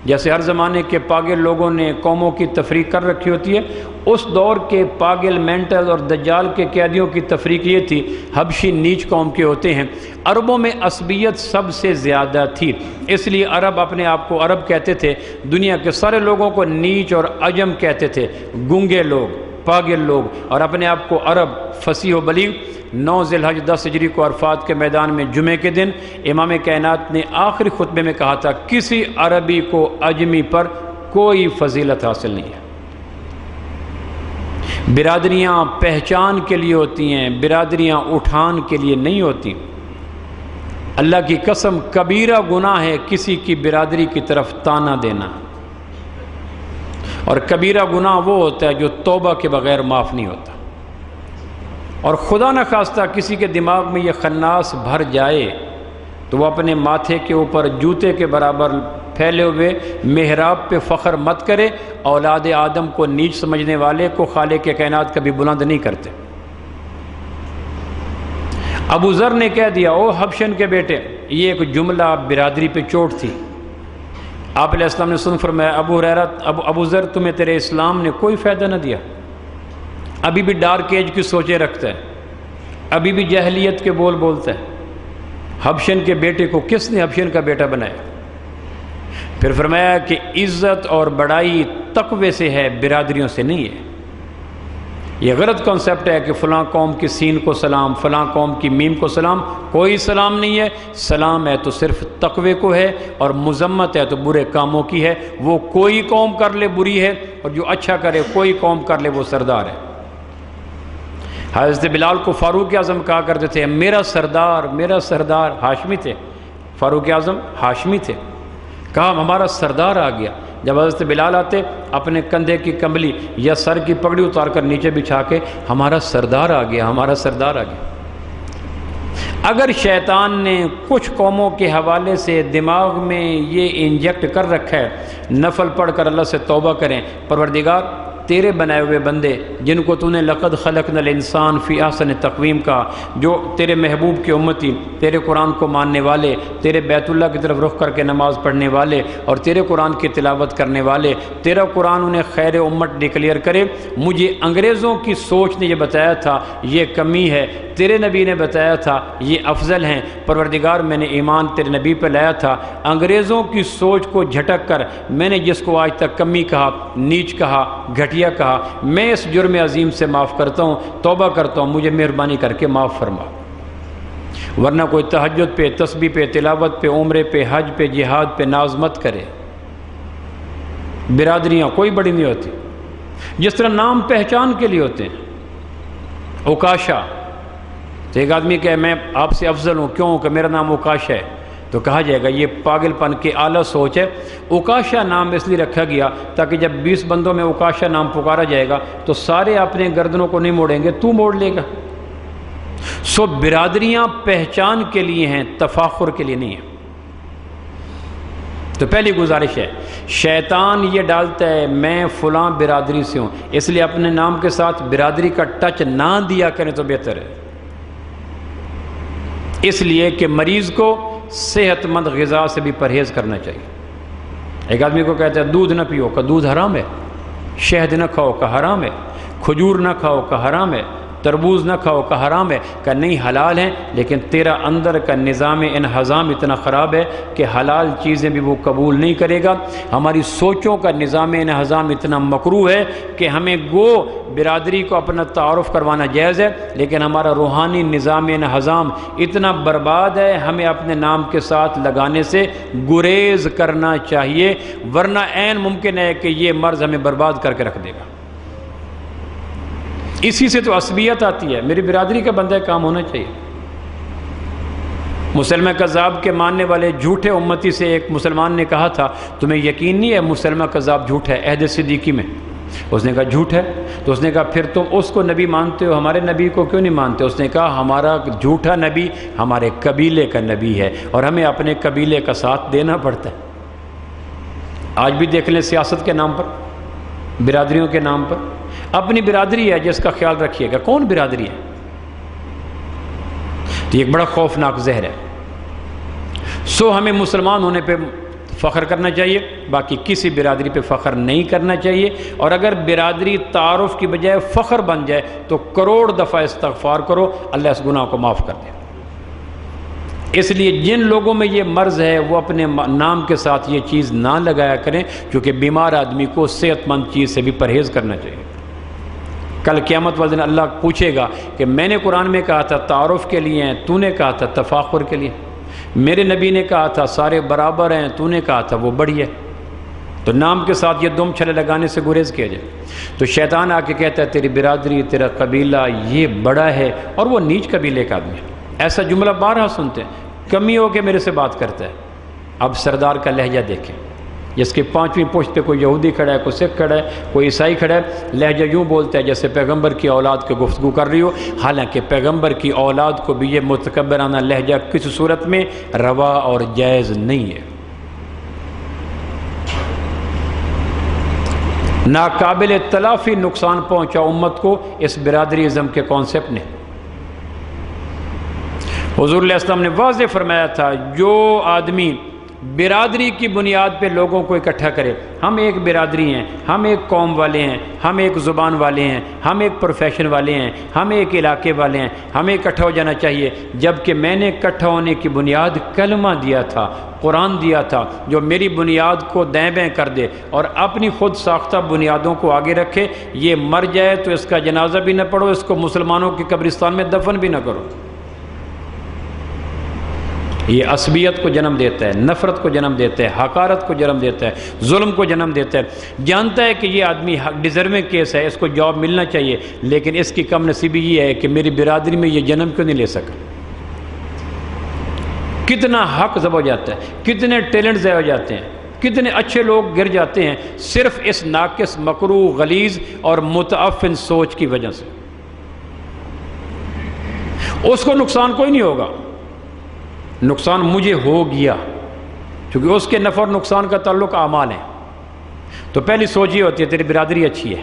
جیسے ہر زمانے کے پاگل لوگوں نے قوموں کی تفریق کر رکھی ہوتی ہے، اس دور کے پاگل مینٹل اور دجال کے قیدیوں کی تفریق یہ تھی، حبشی نیچ قوم کے ہوتے ہیں۔ عربوں میں عصبیت سب سے زیادہ تھی، اس لیے عرب اپنے آپ کو عرب کہتے تھے، دنیا کے سارے لوگوں کو نیچ اور عجم کہتے تھے، گونگے لوگ، پاگل لوگ، اور اپنے آپ کو عرب فصیح و بلیغ۔ 9 ذی الحج 10 ہجری کو عرفات کے میدان میں جمعے کے دن امام کائنات نے آخری خطبے میں کہا تھا کسی عربی کو اجمی پر کوئی فضیلت حاصل نہیں ہے۔ برادریاں پہچان کے لیے ہوتی ہیں، برادریاں اٹھان کے لیے نہیں ہوتی۔ اللہ کی قسم کبیرہ گناہ ہے کسی کی برادری کی طرف تانا دینا، اور کبیرہ گناہ وہ ہوتا ہے جو توبہ کے بغیر معاف نہیں ہوتا۔ اور خدا نہ خواستہ کسی کے دماغ میں یہ خناس بھر جائے تو وہ اپنے ماتھے کے اوپر جوتے کے برابر پھیلے ہوئے محراب پہ فخر مت کرے۔ اولاد آدم کو نیچ سمجھنے والے کو خالق کے کائنات کبھی بلند نہیں کرتے۔ ابو ذر نے کہہ دیا، او حبشن کے بیٹے، یہ ایک جملہ برادری پہ چوٹ تھی۔ آپ علیہ السلام نے سن فرمایا، ابو ذر تمہیں تیرے اسلام نے کوئی فائدہ نہ دیا، ابھی بھی ڈارک ایج کی سوچیں رکھتا ہے، ابھی بھی جاہلیت کے بول بولتا ہے۔ حبشن کے بیٹے کو کس نے حبشن کا بیٹا بنایا؟ پھر فرمایا کہ عزت اور بڑائی تقوی سے ہے، برادریوں سے نہیں ہے۔ یہ غلط کانسیپٹ ہے کہ فلاں قوم کی سین کو سلام، فلاں قوم کی میم کو سلام، کوئی سلام نہیں ہے۔ سلام ہے تو صرف تقوی کو ہے، اور مذمت ہے تو برے کاموں کی ہے۔ وہ کوئی قوم کر لے بری ہے، اور جو اچھا کرے کوئی قوم کر لے وہ سردار ہے۔ حضرت بلال کو فاروق اعظم کہا کرتے تھے، میرا سردار ہاشمی تھے، فاروق اعظم ہاشمی تھے۔ کہا ہمارا سردار آ گیا۔ جب حضرت بلال آتے اپنے کندھے کی کمبلی یا سر کی پگڑی اتار کر نیچے بچھا کے، ہمارا سردار آ گیا، ہمارا سردار آ گیا۔ اگر شیطان نے کچھ قوموں کے حوالے سے دماغ میں یہ انجیکٹ کر رکھا ہے، نفل پڑھ کر اللہ سے توبہ کریں، پروردگار تیرے بنائے ہوئے بندے جن کو تو نے لقد خلقنا الانسان فی احسن تقویم کا، جو تیرے محبوب کی امتی، تیرے قرآن کو ماننے والے، تیرے بیت اللہ کی طرف رخ کر کے نماز پڑھنے والے اور تیرے قرآن کی تلاوت کرنے والے، تیرا قرآن انہیں خیر امت ڈکلیئر کرے۔ مجھے انگریزوں کی سوچ نے یہ بتایا تھا یہ کمی ہے، تیرے نبی نے بتایا تھا یہ افضل ہیں۔ پروردگار میں نے ایمان تیرے نبی پہ لایا تھا، انگریزوں کی سوچ کو جھٹک کر میں نے جس کو آج تک کمی کہا، نیچ کہا، گھٹیا کیا کہا میں اس جرم عظیم سے معاف کرتا ہوں، توبہ کرتا ہوں، مجھے مہربانی کر کے معاف فرما۔ ورنہ کوئی تہجد پہ، تسبیح پہ، تلاوت پہ، عمرے پہ، حج پہ، جہاد پہ ناز مت کرے۔ برادریاں کوئی بڑی نہیں ہوتی، جس طرح نام پہچان کے لیے ہوتے ہیں۔ اوکاشا، تو ایک آدمی کہے میں آپ سے افضل ہوں، کیوں کہ میرا نام اوکاشا ہے، تو کہا جائے گا یہ پاگل پن کی اعلیٰ سوچ ہے۔ اوکاشا نام اس لیے رکھا گیا تاکہ جب 20 بندوں میں اوکاشا نام پکارا جائے گا تو سارے اپنے گردنوں کو نہیں موڑیں گے، تو موڑ لے گا۔ سو برادریاں پہچان کے لیے ہیں، تفاخر کے لیے نہیں ہیں۔ تو پہلی گزارش ہے، شیطان یہ ڈالتا ہے میں فلاں برادری سے ہوں، اس لیے اپنے نام کے ساتھ برادری کا ٹچ نہ دیا کریں تو بہتر ہے، اس لیے کہ مریض کو صحت مند غذا سے بھی پرہیز کرنا چاہیے۔ ایک آدمی کو کہتا ہے دودھ نہ پیو کا دودھ حرام ہے، شہد نہ کھاؤ کا حرام ہے، کھجور نہ کھاؤ کا حرام ہے، تربوز نہ کھاؤ کا حرام ہے، کہ نہیں حلال ہیں لیکن تیرا اندر کا نظام انہضام اتنا خراب ہے کہ حلال چیزیں بھی وہ قبول نہیں کرے گا۔ ہماری سوچوں کا نظام انہضام اتنا مکروہ ہے کہ ہمیں گو برادری کو اپنا تعارف کروانا جائز ہے، لیکن ہمارا روحانی نظام انہضام اتنا برباد ہے، ہمیں اپنے نام کے ساتھ لگانے سے گریز کرنا چاہیے، ورنہ عین ممکن ہے کہ یہ مرض ہمیں برباد کر کے رکھ دے گا۔ اسی سے تو عصبیت آتی ہے، میری برادری کا بندہ کام ہونا چاہیے۔ مسلمہ کذاب کے ماننے والے جھوٹے امتی سے ایک مسلمان نے کہا تھا تمہیں یقین نہیں ہے مسلمہ کذاب جھوٹ ہے عہد صدیقی میں؟ اس نے کہا جھوٹ ہے، تو اس نے کہا پھر تم اس کو نبی مانتے ہو، ہمارے نبی کو کیوں نہیں مانتے؟ اس نے کہا ہمارا جھوٹا نبی ہمارے قبیلے کا نبی ہے اور ہمیں اپنے قبیلے کا ساتھ دینا پڑتا ہے۔ آج بھی دیکھ لیں سیاست کے نام پر، برادریوں کے نام پر، اپنی برادری ہے جس کا خیال رکھیے گا، کون برادری ہے؟ تو یہ ایک بڑا خوفناک زہر ہے۔ سو ہمیں مسلمان ہونے پہ فخر کرنا چاہیے، باقی کسی برادری پہ فخر نہیں کرنا چاہیے، اور اگر برادری تعارف کی بجائے فخر بن جائے تو کروڑ دفعہ استغفار کرو، اللہ اس گناہ کو معاف کر دے۔ اس لیے جن لوگوں میں یہ مرض ہے وہ اپنے نام کے ساتھ یہ چیز نہ لگایا کریں، کیونکہ بیمار آدمی کو صحت مند چیز سے بھی پرہیز کرنا چاہیے۔ کل قیامت والے دن اللہ پوچھے گا کہ میں نے قرآن میں کہا تھا تعارف کے لیے ہیں، تو نے کہا تھا تفاخر کے لیے، میرے نبی نے کہا تھا سارے برابر ہیں، تو نے کہا تھا وہ بڑی ہے۔ تو نام کے ساتھ یہ دم چھلے لگانے سے گریز کیا جائے۔ تو شیطان آ کے کہتا ہے تیری برادری، تیرا قبیلہ یہ بڑا ہے، اور وہ نیچ قبیلے کا آدمی ہے۔ ایسا جملہ بارہا سنتے ہیں، کمی ہو کے میرے سے بات کرتا ہے۔ اب سردار کا لہجہ دیکھیں، جس کی 5ویں پشت پہ کوئی یہودی کھڑا ہے، کوئی سکھ کھڑا ہے، کوئی عیسائی کھڑا ہے، لہجہ یوں بولتا ہے جیسے پیغمبر کی اولاد کی گفتگو کر رہی ہو، حالانکہ پیغمبر کی اولاد کو بھی یہ متکبرانہ لہجہ کسی صورت میں روا اور جائز نہیں ہے۔ ناقابل تلافی نقصان پہنچا امت کو اس برادری ازم کے کانسیپٹ نے۔ حضور علیہ السلام نے واضح فرمایا تھا جو آدمی برادری کی بنیاد پہ لوگوں کو اکٹھا کرے، ہم ایک برادری ہیں، ہم ایک قوم والے ہیں، ہم ایک زبان والے ہیں، ہم ایک پروفیشن والے ہیں، ہم ایک علاقے والے ہیں، ہمیں اکٹھا ہو جانا چاہیے، جبکہ میں نے اکٹھا ہونے کی بنیاد کلمہ دیا تھا، قرآن دیا تھا، جو میری بنیاد کو دیں بیں کر دے اور اپنی خود ساختہ بنیادوں کو آگے رکھے، یہ مر جائے تو اس کا جنازہ بھی نہ پڑھو، اس کو مسلمانوں کے قبرستان میں دفن بھی نہ کرو۔ یہ عصبیت کو جنم دیتا ہے، نفرت کو جنم دیتا ہے، حقارت کو جنم دیتا ہے، ظلم کو جنم دیتا ہے۔ جانتا ہے کہ یہ آدمی ڈیزرونگ کیس ہے، اس کو جاب ملنا چاہیے، لیکن اس کی کم نصیبی یہ ہے کہ میری برادری میں یہ جنم کیوں نہیں لے سکا۔ کتنا حق ضبع ہو جاتا ہے، کتنے ٹیلنٹ ضائع ہو جاتے ہیں، کتنے اچھے لوگ گر جاتے ہیں صرف اس ناقص، مکروہ، غلیظ اور متعفن سوچ کی وجہ سے۔ اس کو نقصان کوئی نہیں ہوگا، نقصان مجھے ہو گیا، کیونکہ اس کے نفع اور نقصان کا تعلق اعمال ہے۔ تو پہلی سوچ یہ ہوتی ہے تیری برادری اچھی ہے،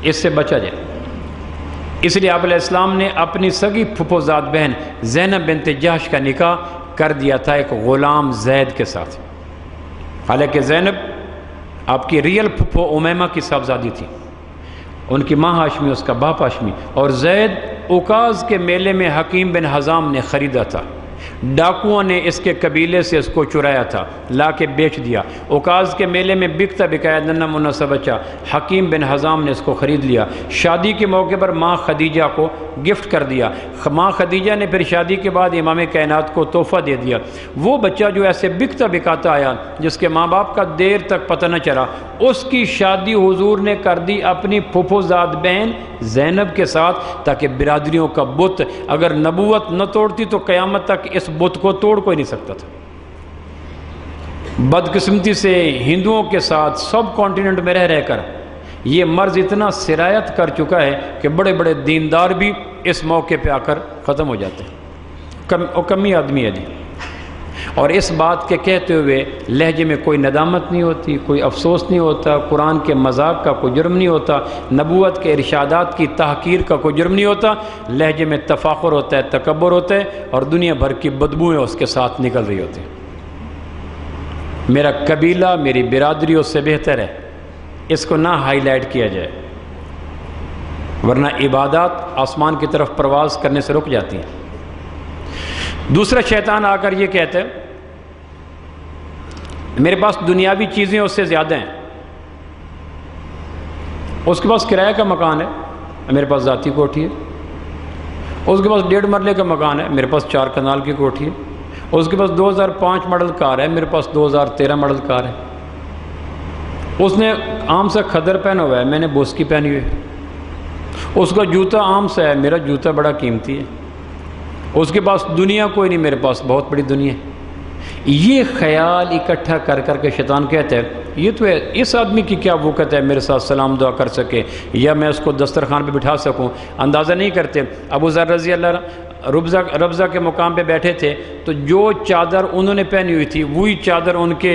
اس سے بچا جائے۔ اس لیے آپ علیہ السلام نے اپنی سگی پھپھوزاد بہن زینب بنت جحش کا نکاح کر دیا تھا ایک غلام زید کے ساتھ، حالانکہ زینب آپ کی ریئل پھپھو امیمہ کی صاحبزادی تھی، ان کی ماں ہاشمی، اس کا باپ ہاشمی، اور زید اوکاز کے میلے میں حکیم بن حزام نے خریدا تھا۔ ڈاکوؤں نے اس کے قبیلے سے اس کو چرایا تھا، لا کے بیچ دیا۔ اوکاز کے میلے میں بکتا بکایا ننھا منھا سا بچہ حکیم بن حزام نے اس کو خرید لیا۔ شادی کے موقع پر ماں خدیجہ کو گفٹ کر دیا۔ ماں خدیجہ نے پھر شادی کے بعد امام کائنات کو تحفہ دے دیا۔ وہ بچہ جو ایسے بکتا بکاتا آیا، جس کے ماں باپ کا دیر تک پتہ نہ چلا، اس کی شادی حضور نے کر دی اپنی پھپھو زاد بہن زینب کے ساتھ، تاکہ برادریوں کا بت اگر نبوت نہ توڑتی تو قیامت تک اس بت کو توڑ کوئی نہیں سکتا تھا۔ بدقسمتی سے ہندوؤں کے ساتھ سب کانٹیننٹ میں رہ کر یہ مرض اتنا سرایت کر چکا ہے کہ بڑے بڑے دیندار بھی اس موقع پہ آ کر ختم ہو جاتے ہیں، کمی آدمی ہے جی۔ اور اس بات کے کہتے ہوئے لہجے میں کوئی ندامت نہیں ہوتی، کوئی افسوس نہیں ہوتا، قرآن کے مذاق کا کوئی جرم نہیں ہوتا، نبوت کے ارشادات کی تحقیر کا کوئی جرم نہیں ہوتا، لہجے میں تفاخر ہوتا ہے، تکبر ہوتا ہے، اور دنیا بھر کی بدبوئیں اس کے ساتھ نکل رہی ہوتی ہیں۔ میرا قبیلہ، میری برادری اس سے بہتر ہے، اس کو نہ ہائی لائٹ کیا جائے، ورنہ عبادات آسمان کی طرف پرواز کرنے سے رک جاتی ہیں۔ دوسرا شیطان آ کر یہ کہتا ہے میرے پاس دنیاوی چیزیں اس سے زیادہ ہیں، اس کے پاس کرایہ کا مکان ہے، میرے پاس ذاتی کوٹھی ہے، اس کے پاس 1.5 مرلے کا مکان ہے، میرے پاس 4 کنال کی کوٹھی ہے، اس کے پاس 2005 ماڈل کار ہے، میرے پاس 2013 ماڈل کار ہے، اس نے عام سا کھدر پہنا ہوا ہے، میں نے بوس کی پہنی ہوئی ہے، اس کا جوتا عام سا ہے، میرا جوتا بڑا قیمتی ہے، اس کے پاس دنیا کوئی نہیں، میرے پاس بہت بڑی دنیا ہے۔ یہ خیال اکٹھا کر کر کے شیطان کہتا ہے یہ تو ہے، اس آدمی کی کیا وقت ہے میرے ساتھ سلام دعا کر سکے یا میں اس کو دسترخوان پہ بٹھا سکوں۔ اندازہ نہیں کرتے ابو ذر رضی اللہ ربضہ کے مقام پہ بیٹھے تھے، تو جو چادر انہوں نے پہنی ہوئی تھی وہی چادر ان کے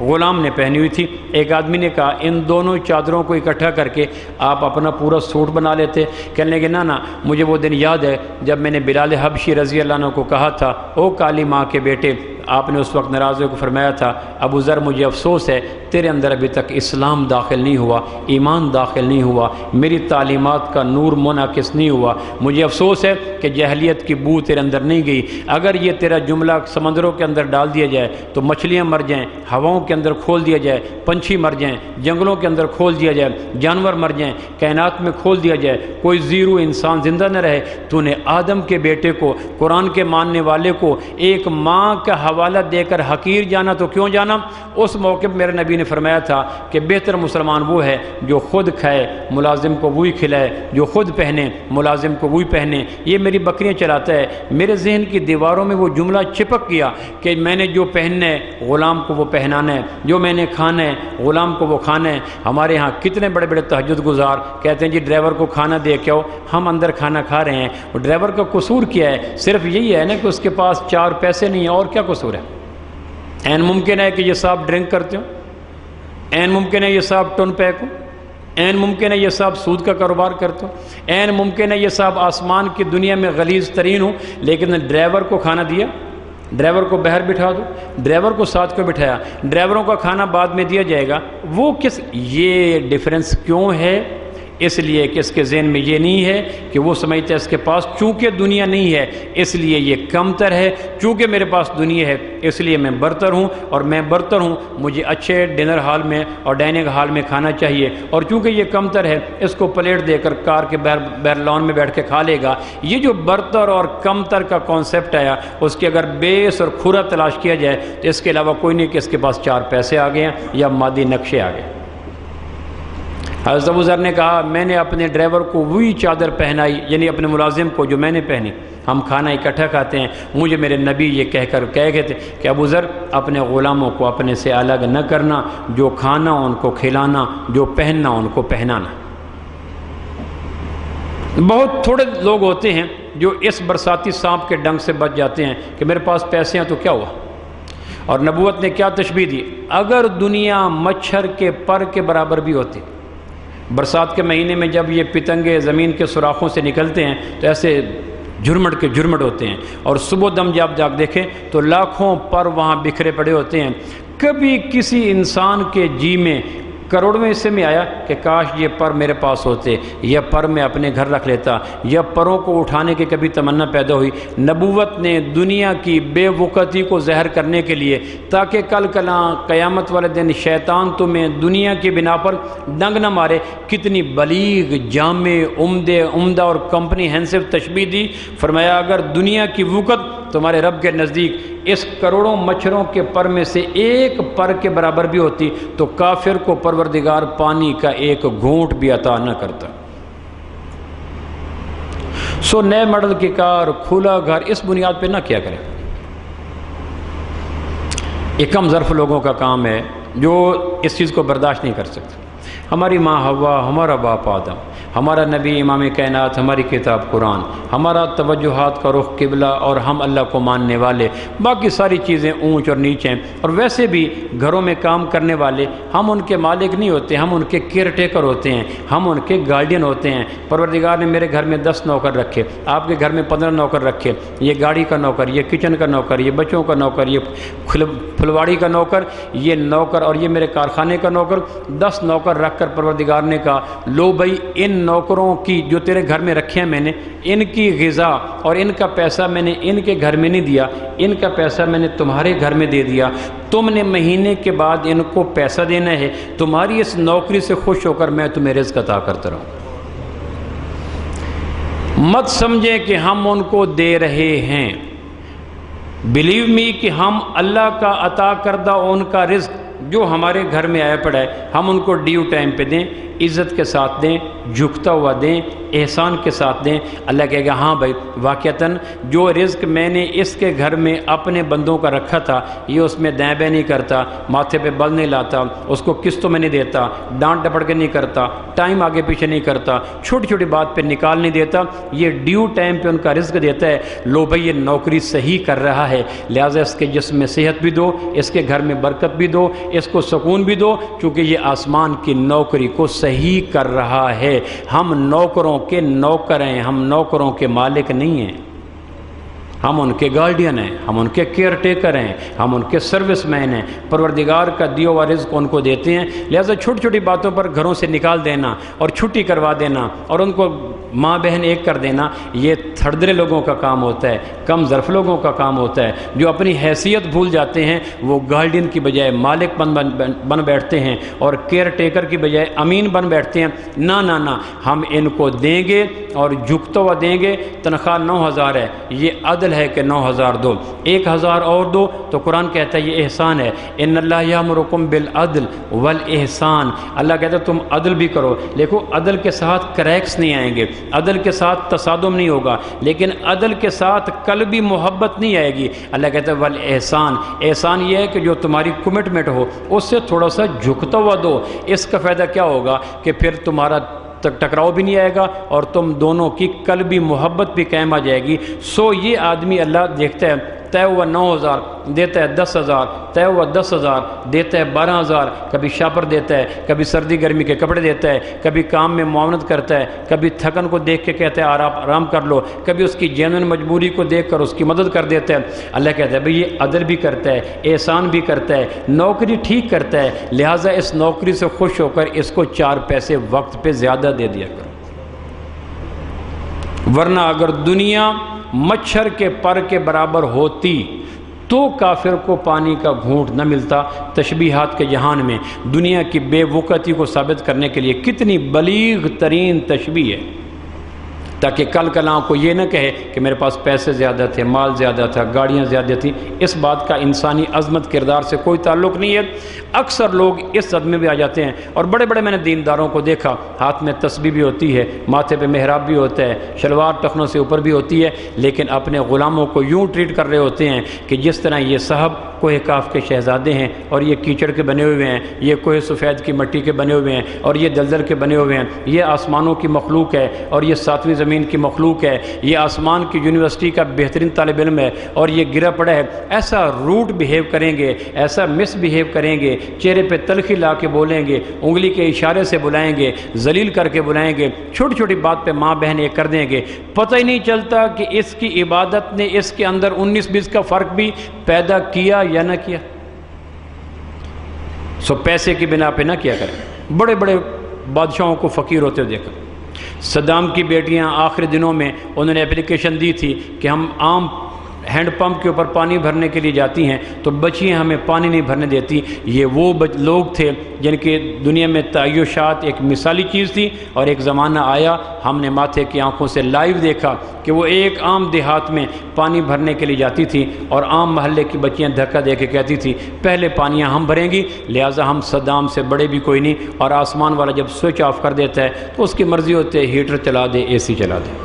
غلام نے پہنی ہوئی تھی۔ ایک آدمی نے کہا ان دونوں چادروں کو اکٹھا کر کے آپ اپنا پورا سوٹ بنا لیتے۔ کہنے لگے نا مجھے وہ دن یاد ہے جب میں نے بلال حبشی رضی اللہ عنہ کو کہا تھا او کالی ماں کے بیٹے، آپ نے اس وقت ناراض ہو کو فرمایا تھا ابو ذر مجھے افسوس ہے تیرے اندر ابھی تک اسلام داخل نہیں ہوا، ایمان داخل نہیں ہوا، میری تعلیمات کا نور منعکس نہیں ہوا، مجھے افسوس ہے کہ جاہلیت کی بو تیرے اندر نہیں گئی۔ اگر یہ تیرا جملہ سمندروں کے اندر ڈال دیا جائے تو مچھلیاں مر جائیں، ہواؤں کے اندر کھول دیا جائے پنچھی مر جائیں، جنگلوں کے اندر کھول دیا جائے جانور مر جائیں، کائنات میں کھول دیا جائے کوئی زیرو انسان زندہ نہ رہے، تو نے آدم کے بیٹے کو، قرآن کے ماننے والے کو ایک ماں کا حوالہ دے کر حقیر جانا تو کیوں جانا؟ اس موقع پر میرے نبی نے فرمایا تھا کہ بہتر مسلمان وہ ہے جو خود کھائے ملازم کو وہی کھلائے، جو خود پہنے ملازم کو وہی پہنے۔ یہ میری بکریاں چلاتا ہے، میرے ذہن کی دیواروں میں وہ جملہ چپک گیا کہ میں نے جو پہننا ہے غلام کو وہ پہنانا ہے، جو میں نے کھانا ہے غلام کو وہ کھانا ہے۔ ہمارے ہاں کتنے بڑے بڑے تہجد گزار کہتے ہیں جی ڈرائیور کو کھانا دے کے آؤ، ہم اندر کھانا کھا رہے ہیں۔ اور ڈرائیور کا قصور کیا ہے؟ صرف یہی ہے نا کہ اس کے پاس 4 پیسے نہیں ہیں، اور کیا قصور ہے؟ این ممکن ہے کہ یہ صاحب ڈرنک کرتے ہو، این ممکن ہے یہ صاحب ٹن پیک ہو، این ممکن ہے یہ صاحب سود کا کاروبار کرتے ہو، این ممکن ہے یہ صاحب آسمان کی دنیا میں غلیظ ترین ہو، لیکن ڈرائیور کو کھانا دیا، ڈرائیور کو باہر بٹھا دو، ڈرائیور کو ساتھ کو بٹھایا، ڈرائیوروں کا کھانا بعد میں دیا جائے گا۔ وہ کس یہ ڈیفرنس کیوں ہے؟ اس لیے کہ اس کے ذہن میں یہ نہیں ہے کہ وہ سمجھتا ہے اس کے پاس چونکہ دنیا نہیں ہے اس لیے یہ کمتر ہے، چونکہ میرے پاس دنیا ہے اس لیے میں برتر ہوں، اور میں برتر ہوں مجھے اچھے ڈنر ہال میں اور ڈائننگ ہال میں کھانا چاہیے، اور چونکہ یہ کمتر ہے اس کو پلیٹ دے کر کار کے بیر لان میں بیٹھ کے کھا لے گا۔ یہ جو برتر اور کمتر کا کانسیپٹ آیا اس کی اگر بیس اور کھرا تلاش کیا جائے تو اس کے علاوہ کوئی نہیں کہ اس کے پاس 4 پیسے آ گئے ہیں یا مادی نقشے آ گئے۔ حضرت ابو ذر نے کہا میں نے اپنے ڈرائیور کو وہی چادر پہنائی، یعنی اپنے ملازم کو جو میں نے پہنی، ہم کھانا اکٹھا کھاتے ہیں۔ مجھے میرے نبی یہ کہہ گئے تھے کہ ابو ذر اپنے غلاموں کو اپنے سے الگ نہ کرنا، جو کھانا ان کو کھلانا، جو پہننا ان کو پہنانا۔ بہت تھوڑے لوگ ہوتے ہیں جو اس برساتی سانپ کے ڈنگ سے بچ جاتے ہیں کہ میرے پاس پیسے ہیں تو کیا ہوا۔ اور نبوت نے کیا تشبیہ دی؟ اگر دنیا مچھر کے پر کے برابر بھی ہوتی، برسات کے مہینے میں جب یہ پتنگے زمین کے سوراخوں سے نکلتے ہیں تو ایسے جھرمٹ کے جھرمٹ ہوتے ہیں، اور صبح دم جب جاگ دیکھیں تو لاکھوں پر وہاں بکھرے پڑے ہوتے ہیں۔ کبھی کسی انسان کے جی میں کروڑ میں حصے میں آیا کہ کاش یہ پر میرے پاس ہوتے، یا پر میں اپنے گھر رکھ لیتا، یا پروں کو اٹھانے کی کبھی تمنا پیدا ہوئی۔ نبوت نے دنیا کی بے وقتی کو زہر کرنے کے لیے، تاکہ کل کلاں قیامت والے دن شیطان تمہیں دنیا کی بنا پر ڈنگ نہ مارے، کتنی بلیغ، جامع، عمدہ اور کمپریہنسو تشبیہ دی۔ فرمایا اگر دنیا کی وقت تمہارے رب کے نزدیک اس کروڑوں مچھروں کے پر میں سے ایک پر کے برابر بھی ہوتی تو کافر کو پروردگار پانی کا ایک گھونٹ بھی عطا نہ کرتا۔ سو نئے ماڈل کی کار، کھلا گھر، اس بنیاد پہ نہ کیا کریں۔ ایک کم ظرف لوگوں کا کام ہے جو اس چیز کو برداشت نہیں کر سکتے۔ ہماری ماں حوا، ہمارا باپ آدم، ہمارا نبی امام کائنات، ہماری کتاب قرآن، ہمارا توجہات کا رخ قبلہ، اور ہم اللہ کو ماننے والے، باقی ساری چیزیں اونچ اور نیچ ہیں۔ اور ویسے بھی گھروں میں کام کرنے والے ہم ان کے مالک نہیں ہوتے، ہم ان کے کیئر ٹیکر ہوتے ہیں، ہم ان کے گارڈین ہوتے ہیں۔ پروردگار نے میرے گھر میں 10 نوکر رکھے، آپ کے گھر میں 15 نوکر رکھے، یہ گاڑی کا نوکر، یہ کچن کا نوکر، یہ بچوں کا نوکر، یہ پھلواڑی کا نوکر، یہ نوکر، اور یہ میرے کارخانے کا نوکر۔ 10 نوکر رکھ کر پروردگار نے کہا لو بھائی ان نوکروں کی جو تیرے گھر میں رکھے ہیں میں نے، ان کی غذا اور ان کا پیسہ میں نے ان کے گھر میں نہیں دیا، ان کا پیسہ میں نے تمہارے گھر میں دے دیا۔ تم نے مہینے کے بعد ان کو پیسہ دینا ہے، تمہاری اس نوکری سے خوش ہو کر میں تمہیں رزق عطا کرتا رہوں۔ مت سمجھیں کہ ہم ان کو دے رہے ہیں، بلیو می کہ ہم اللہ کا عطا کردہ ان کا رزق جو ہمارے گھر میں آیا پڑا ہے، ہم ان کو ڈیو ٹائم پہ دیں، عزت کے ساتھ دیں، جھکتا ہوا دیں، احسان کے ساتھ دیں۔ اللہ کہے گا ہاں بھائی واقعتاً جو رزق میں نے اس کے گھر میں اپنے بندوں کا رکھا تھا، یہ اس میں دائیں بائیں نہیں کرتا، ماتھے پہ بل نہیں لاتا، اس کو قسطوں میں نہیں دیتا، ڈانٹ ڈپٹ کے نہیں کرتا، ٹائم آگے پیچھے نہیں کرتا، چھوٹی چھوٹی بات پہ نکال نہیں دیتا، یہ ڈیو ٹائم پہ ان کا رزق دیتا ہے۔ لو بھائی یہ نوکری صحیح کر رہا ہے، لہٰذا اس کے جسم میں صحت بھی دو، اس کے گھر میں برکت بھی دو، اس کو سکون بھی دو، کیونکہ یہ آسمان کی نوکری کو صحیح کر رہا ہے۔ ہم نوکروں کے نوکر ہیں، ہم نوکروں کے مالک نہیں ہیں، ہم ان کے گارڈین ہیں، ہم ان کے کیئر ٹیکر ہیں، ہم ان کے سروس مین ہیں۔ پروردگار کا دیا ہوا رزق ان کو دیتے ہیں، لہذا چھوٹی چھوٹی باتوں پر گھروں سے نکال دینا اور چھٹی کروا دینا اور ان کو ماں بہن ایک کر دینا، یہ تھردرے لوگوں کا کام ہوتا ہے، کم ظرف لوگوں کا کام ہوتا ہے۔ جو اپنی حیثیت بھول جاتے ہیں وہ گارڈین کی بجائے مالک بن بیٹھتے ہیں اور کیئر ٹیکر کی بجائے امین بن بیٹھتے ہیں۔ نہ نہ نہ، ہم ان کو دیں گے اور جھکتا ہوا دیں گے۔ تنخواہ 9000 ہے، یہ عدل ہے کہ 9000 دو، 1000 اور دو تو قرآن کہتا ہے یہ احسان ہے۔ ان اللہ یامرکم بالعدل والاحسان، اللہ کہتا ہے تم عدل بھی کرو۔ دیکھو عدل کے ساتھ کریکس نہیں آئیں گے، عدل کے ساتھ تصادم نہیں ہوگا، لیکن عدل کے ساتھ قلبی محبت نہیں آئے گی۔ اللہ کہتا ہے والاحسان، احسان یہ ہے کہ جو تمہاری کمٹمنٹ ہو اس سے تھوڑا سا جھکتا ہوا دو۔ اس کا فائدہ کیا ہوگا کہ پھر تمہارا ٹکراؤ بھی نہیں آئے گا اور تم دونوں کی قلبی محبت بھی قائم آ جائے گی۔ سو یہ آدمی اللہ دیکھتا ہے طے ہوا 9000 دیتا ہے 10000، طے ہوا 10000 دیتا ہے 12000، کبھی شاپر دیتا ہے، کبھی سردی گرمی کے کپڑے دیتا ہے، کبھی کام میں معاونت کرتا ہے، کبھی تھکن کو دیکھ کے کہتا ہے آرام کر لو، کبھی اس کی جینوئن مجبوری کو دیکھ کر اس کی مدد کر دیتا ہے۔ اللہ کہتا ہے بھئی یہ عدل بھی کرتا ہے، احسان بھی کرتا ہے، نوکری ٹھیک کرتا ہے، لہٰذا اس نوکری سے خوش ہو کر اس کو 4 پیسے وقت پہ زیادہ دے دیا کرو، ورنہ اگر دنیا مچھر کے پر کے برابر ہوتی تو کافر کو پانی کا گھونٹ نہ ملتا۔ تشبیہات کے جہان میں دنیا کی بے وقتی کو ثابت کرنے کے لیے کتنی بلیغ ترین تشبیہ ہے، تاکہ کل کلاں کو یہ نہ کہے کہ میرے پاس پیسے زیادہ تھے، مال زیادہ تھا، گاڑیاں زیادہ تھیں۔ اس بات کا انسانی عظمت کردار سے کوئی تعلق نہیں ہے۔ اکثر لوگ اس صدمے میں آ جاتے ہیں، اور بڑے بڑے میں نے دینداروں کو دیکھا ہاتھ میں تسبیح بھی ہوتی ہے، ماتھے پہ محراب بھی ہوتا ہے، شلوار ٹخنوں سے اوپر بھی ہوتی ہے، لیکن اپنے غلاموں کو یوں ٹریٹ کر رہے ہوتے ہیں کہ جس طرح یہ صاحب کوہ کاف کے شہزادے ہیں اور یہ کیچڑ کے بنے ہوئے ہیں، یہ کوہ سفید کی مٹی کے بنے ہوئے ہیں اور یہ دلدل کے بنے ہوئے ہیں، یہ آسمانوں کی مخلوق ہے اور یہ 7ویں زمین کی مخلوق ہے، یہ آسمان کی یونیورسٹی کا بہترین طالب علم ہے اور یہ گرا پڑا ہے۔ ایسا روٹ بیہیو کریں گے، ایسا مس بیہیو کریں گے، چہرے پہ تلخی لا کے بولیں گے، انگلی کے اشارے سے بلائیں گے، ذلیل کر کے بلائیں گے، چھوٹی چھوٹی بات پہ ماں بہن ایک کر دیں گے۔ پتہ ہی نہیں چلتا کہ اس کی عبادت نے اس کے اندر 19-20 کا فرق بھی پیدا کیا یا نہ کیا۔ سو پیسے کی بنا پہ نہ کیا کریں۔ بڑے بڑے بادشاہوں کو فقیر ہوتے دیکھا۔ صدام کی بیٹیاں آخری دنوں میں انہوں نے اپلیکیشن دی تھی کہ ہم عام ہینڈ پمپ کے اوپر پانی بھرنے کے لیے جاتی ہیں تو بچیاں ہمیں پانی نہیں بھرنے دیتی۔ یہ وہ لوگ تھے جن کے دنیا میں تعیشات ایک مثالی چیز تھی، اور ایک زمانہ آیا ہم نے ماتھے کی آنکھوں سے لائیو دیکھا کہ وہ ایک عام دیہات میں پانی بھرنے کے لیے جاتی تھی اور عام محلے کی بچیاں دھکا دے کے کہتی تھی پہلے پانیاں ہم بھریں گی، لہٰذا ہم صدام سے بڑے بھی کوئی نہیں، اور آسمان والا جب سوئچ آف کر دیتا ہے تو اس کی مرضی ہوتی ہے ہیٹر چلا دے، اے سی چلا دے۔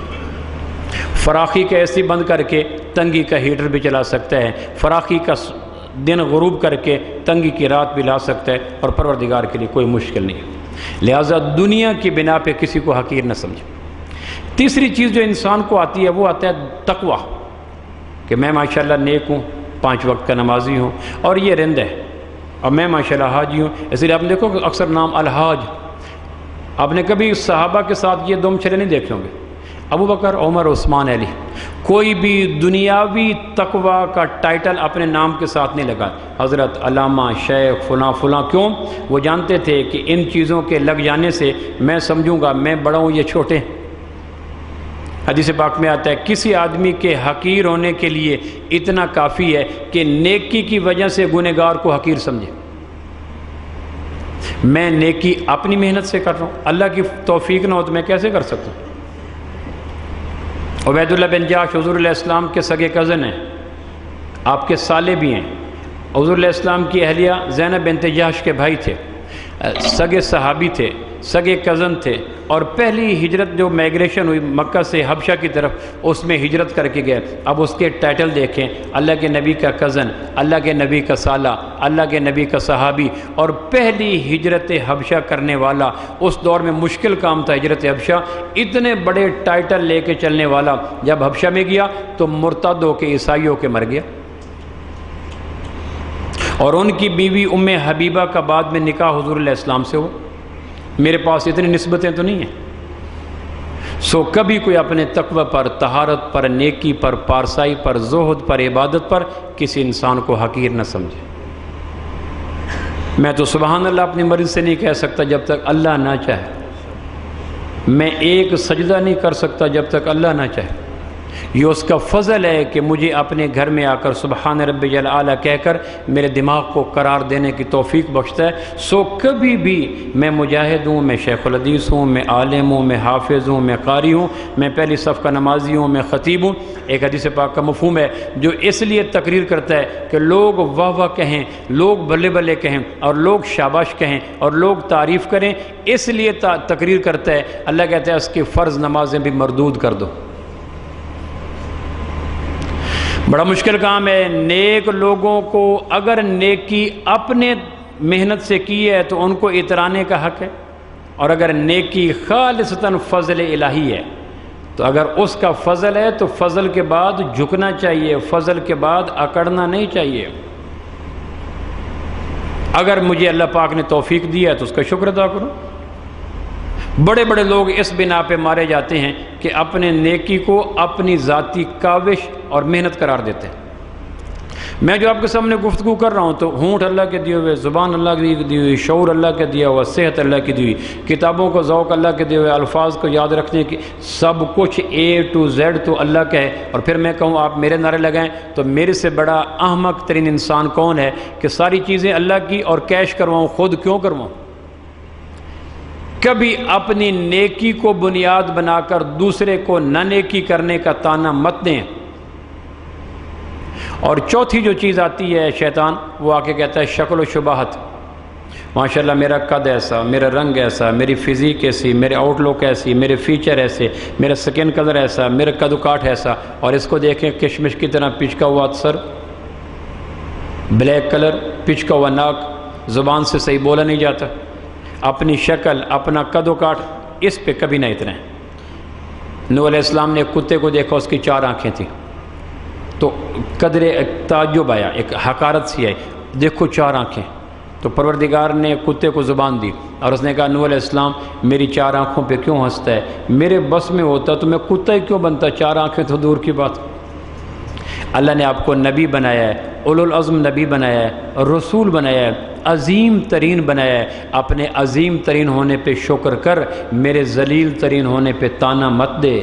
فراخی کا اے سی بند کر کے تنگی کا ہیٹر بھی چلا سکتا ہے، فراخی کا دن غروب کر کے تنگی کی رات بھی لا سکتا ہے، اور پروردگار کے لیے کوئی مشکل نہیں ہے۔ لہٰذا دنیا کی بنا پہ کسی کو حقیر نہ سمجھے۔ تیسری چیز جو انسان کو آتی ہے وہ آتا ہے تقویٰ، کہ میں ماشاءاللہ نیک ہوں، 5 وقت کا نمازی ہوں، اور یہ رند ہے، اور میں ماشاءاللہ حاجی ہوں۔ اس لیے آپ نے دیکھو کہ اکثر نام الحاج، آپ نے کبھی صحابہ کے ساتھ یہ دم چلے نہیں دیکھے ہوں گے، ابو بکر، عمر، عثمان، علی، کوئی بھی دنیاوی تقویٰ کا ٹائٹل اپنے نام کے ساتھ نہیں لگا، حضرت، علامہ، شیخ، فلاں فلاں۔ کیوں؟ وہ جانتے تھے کہ ان چیزوں کے لگ جانے سے میں سمجھوں گا میں بڑا ہوں، یہ چھوٹے ہیں۔ حدیث پاک میں آتا ہے کسی آدمی کے حقیر ہونے کے لیے اتنا کافی ہے کہ نیکی کی وجہ سے گنہگار کو حقیر سمجھے۔ میں نیکی اپنی محنت سے کر رہا ہوں، اللہ کی توفیق نہ ہو تو میں کیسے کر سکتا ہوں؟ عبید اللہ بن جاش حضور علیہ السلام کے سگے کزن ہیں، آپ کے سالے بھی ہیں، حضور علیہ السلام کی اہلیہ زینب بنت جاش کے بھائی تھے، سگے صحابی تھے، سگے کزن تھے، اور پہلی ہجرت جو مائگریشن ہوئی مکہ سے حبشہ کی طرف، اس میں ہجرت کر کے گئے۔ اب اس کے ٹائٹل دیکھیں، اللہ کے نبی کا کزن، اللہ کے نبی کا سالہ، اللہ کے نبی کا صحابی، اور پہلی ہجرت حبشہ کرنے والا۔ اس دور میں مشکل کام تھا ہجرت حبشہ، اتنے بڑے ٹائٹل لے کے چلنے والا جب حبشہ میں گیا تو مرتد ہو کے عیسائی ہو کے مر گیا، اور ان کی بیوی ام حبیبہ کا بعد میں نکاح حضور علیہ السلام سے ہوا۔ میرے پاس اتنی نسبتیں تو نہیں ہیں۔ سو کبھی کوئی اپنے تقوی پر، طہارت پر، نیکی پر، پارسائی پر، زہد پر، عبادت پر کسی انسان کو حقیر نہ سمجھے۔ میں تو سبحان اللہ اپنی مرضی سے نہیں کہہ سکتا جب تک اللہ نہ چاہے، میں ایک سجدہ نہیں کر سکتا جب تک اللہ نہ چاہے۔ یہ اس کا فضل ہے کہ مجھے اپنے گھر میں آ کر سبحان ربی الاعلی کہہ کر میرے دماغ کو قرار دینے کی توفیق بخشتا ہے۔ سو کبھی بھی میں مجاہد ہوں، میں شیخ الحدیث ہوں، میں عالم ہوں، میں حافظ ہوں، میں قاری ہوں، میں پہلی صف کا نمازی ہوں، میں خطیب ہوں۔ ایک حدیث پاک کا مفہوم ہے جو اس لیے تقریر کرتا ہے کہ لوگ واہ واہ کہیں، لوگ بلے بلے کہیں، اور لوگ شاباش کہیں، اور لوگ تعریف کریں، اس لیے تقریر کرتا ہے۔ اللہ کہتا ہے اس کی فرض نمازیں بھی مردود کر دو۔ بڑا مشکل کام ہے۔ نیک لوگوں کو اگر نیکی اپنے محنت سے کی ہے تو ان کو اترانے کا حق ہے، اور اگر نیکی خالصتاً فضل الہی ہے تو اگر اس کا فضل ہے تو فضل کے بعد جھکنا چاہیے، فضل کے بعد اکڑنا نہیں چاہیے۔ اگر مجھے اللہ پاک نے توفیق دی ہے تو اس کا شکر ادا کرو۔ بڑے بڑے لوگ اس بنا پہ مارے جاتے ہیں کہ اپنے نیکی کو اپنی ذاتی کاوش اور محنت قرار دیتے ہیں۔ میں جو آپ کے سامنے گفتگو کر رہا ہوں تو ہونٹ اللہ کے دیے ہوئے، زبان اللہ کی دی ہوئی، شعور اللہ کے دیا ہوا، صحت اللہ کی دی ہوئی، کتابوں کو ذوق اللہ کے دیے ہوئے، الفاظ کو یاد رکھنے کی سب کچھ A to Z تو اللہ کا ہے، اور پھر میں کہوں آپ میرے نعرے لگائیں تو میرے سے بڑا احمق ترین انسان کون ہے کہ ساری چیزیں اللہ کی اور کیش کرواؤں، خود کیوں کرواؤں؟ کبھی اپنی نیکی کو بنیاد بنا کر دوسرے کو نہ نیکی کرنے کا طعنہ مت دیں۔ اور چوتھی جو چیز آتی ہے شیطان، وہ آ کے کہتا ہے شکل و شباہت۔ ماشاءاللہ میرا قد ایسا، میرا رنگ ایسا، میری فزیک ایسی، میرے آؤٹ لک ایسی، میرے فیچر ایسے، میرا سکن کلر ایسا، میرا قد و کاٹ ایسا، اور اس کو دیکھیں کشمش کی طرح پچکا ہوا سر، بلیک کلر، پچکا ہوا ناک، زبان سے صحیح بولا نہیں جاتا، اپنی شکل، اپنا قد و کاٹ، اس پہ کبھی نہ اتریں۔ نوح علیہ السلام نے ایک کتے کو دیکھا، اس کی 4 آنکھیں تھیں، تو قدر تعجب آیا، ایک حقارت سی آئی، دیکھو 4 آنکھیں۔ تو پروردگار نے کتے کو زبان دی اور اس نے کہا نوح علیہ السلام میری 4 آنکھوں پہ کیوں ہنستا ہے؟ میرے بس میں ہوتا تو میں کتا ہی کیوں بنتا، 4 آنکھیں تو دور کی بات۔ اللہ نے آپ کو نبی بنایا ہے، اولو العزم نبی بنایا ہے، رسول بنایا ہے، عظیم ترین بنایا ہے، اپنے عظیم ترین ہونے پہ شکر کر، میرے ذلیل ترین ہونے پہ تانا مت دے۔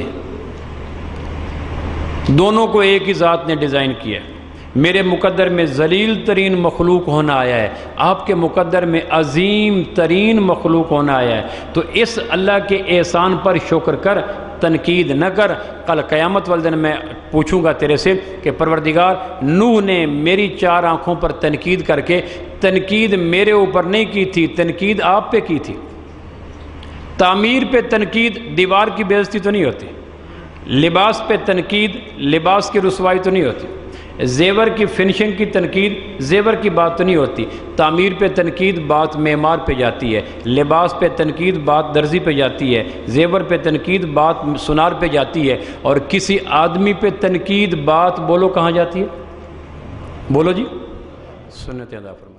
دونوں کو ایک ہی ذات نے ڈیزائن کیا ہے۔ میرے مقدر میں ذلیل ترین مخلوق ہونا آیا ہے، آپ کے مقدر میں عظیم ترین مخلوق ہونا آیا ہے، تو اس اللہ کے احسان پر شکر کر، تنقید نہ کر۔ کل قیامت والے دن میں پوچھوں گا تیرے سے کہ پروردگار، نوح نے میری 4 آنکھوں پر تنقید کر کے، تنقید میرے اوپر نہیں کی تھی، تنقید آپ پہ کی تھی۔ تعمیر پہ تنقید دیوار کی بے عزتی تو نہیں ہوتی، لباس پہ تنقید لباس کی رسوائی تو نہیں ہوتی، زیور کی فنشنگ کی تنقید زیور کی بات تو نہیں ہوتی، تعمیر پہ تنقید بات معمار پہ جاتی ہے، لباس پہ تنقید بات درزی پہ جاتی ہے، زیور پہ تنقید بات سنار پہ جاتی ہے، اور کسی آدمی پہ تنقید بات بولو کہاں جاتی ہے؟ بولو جی، سنت ادا فرمائیں۔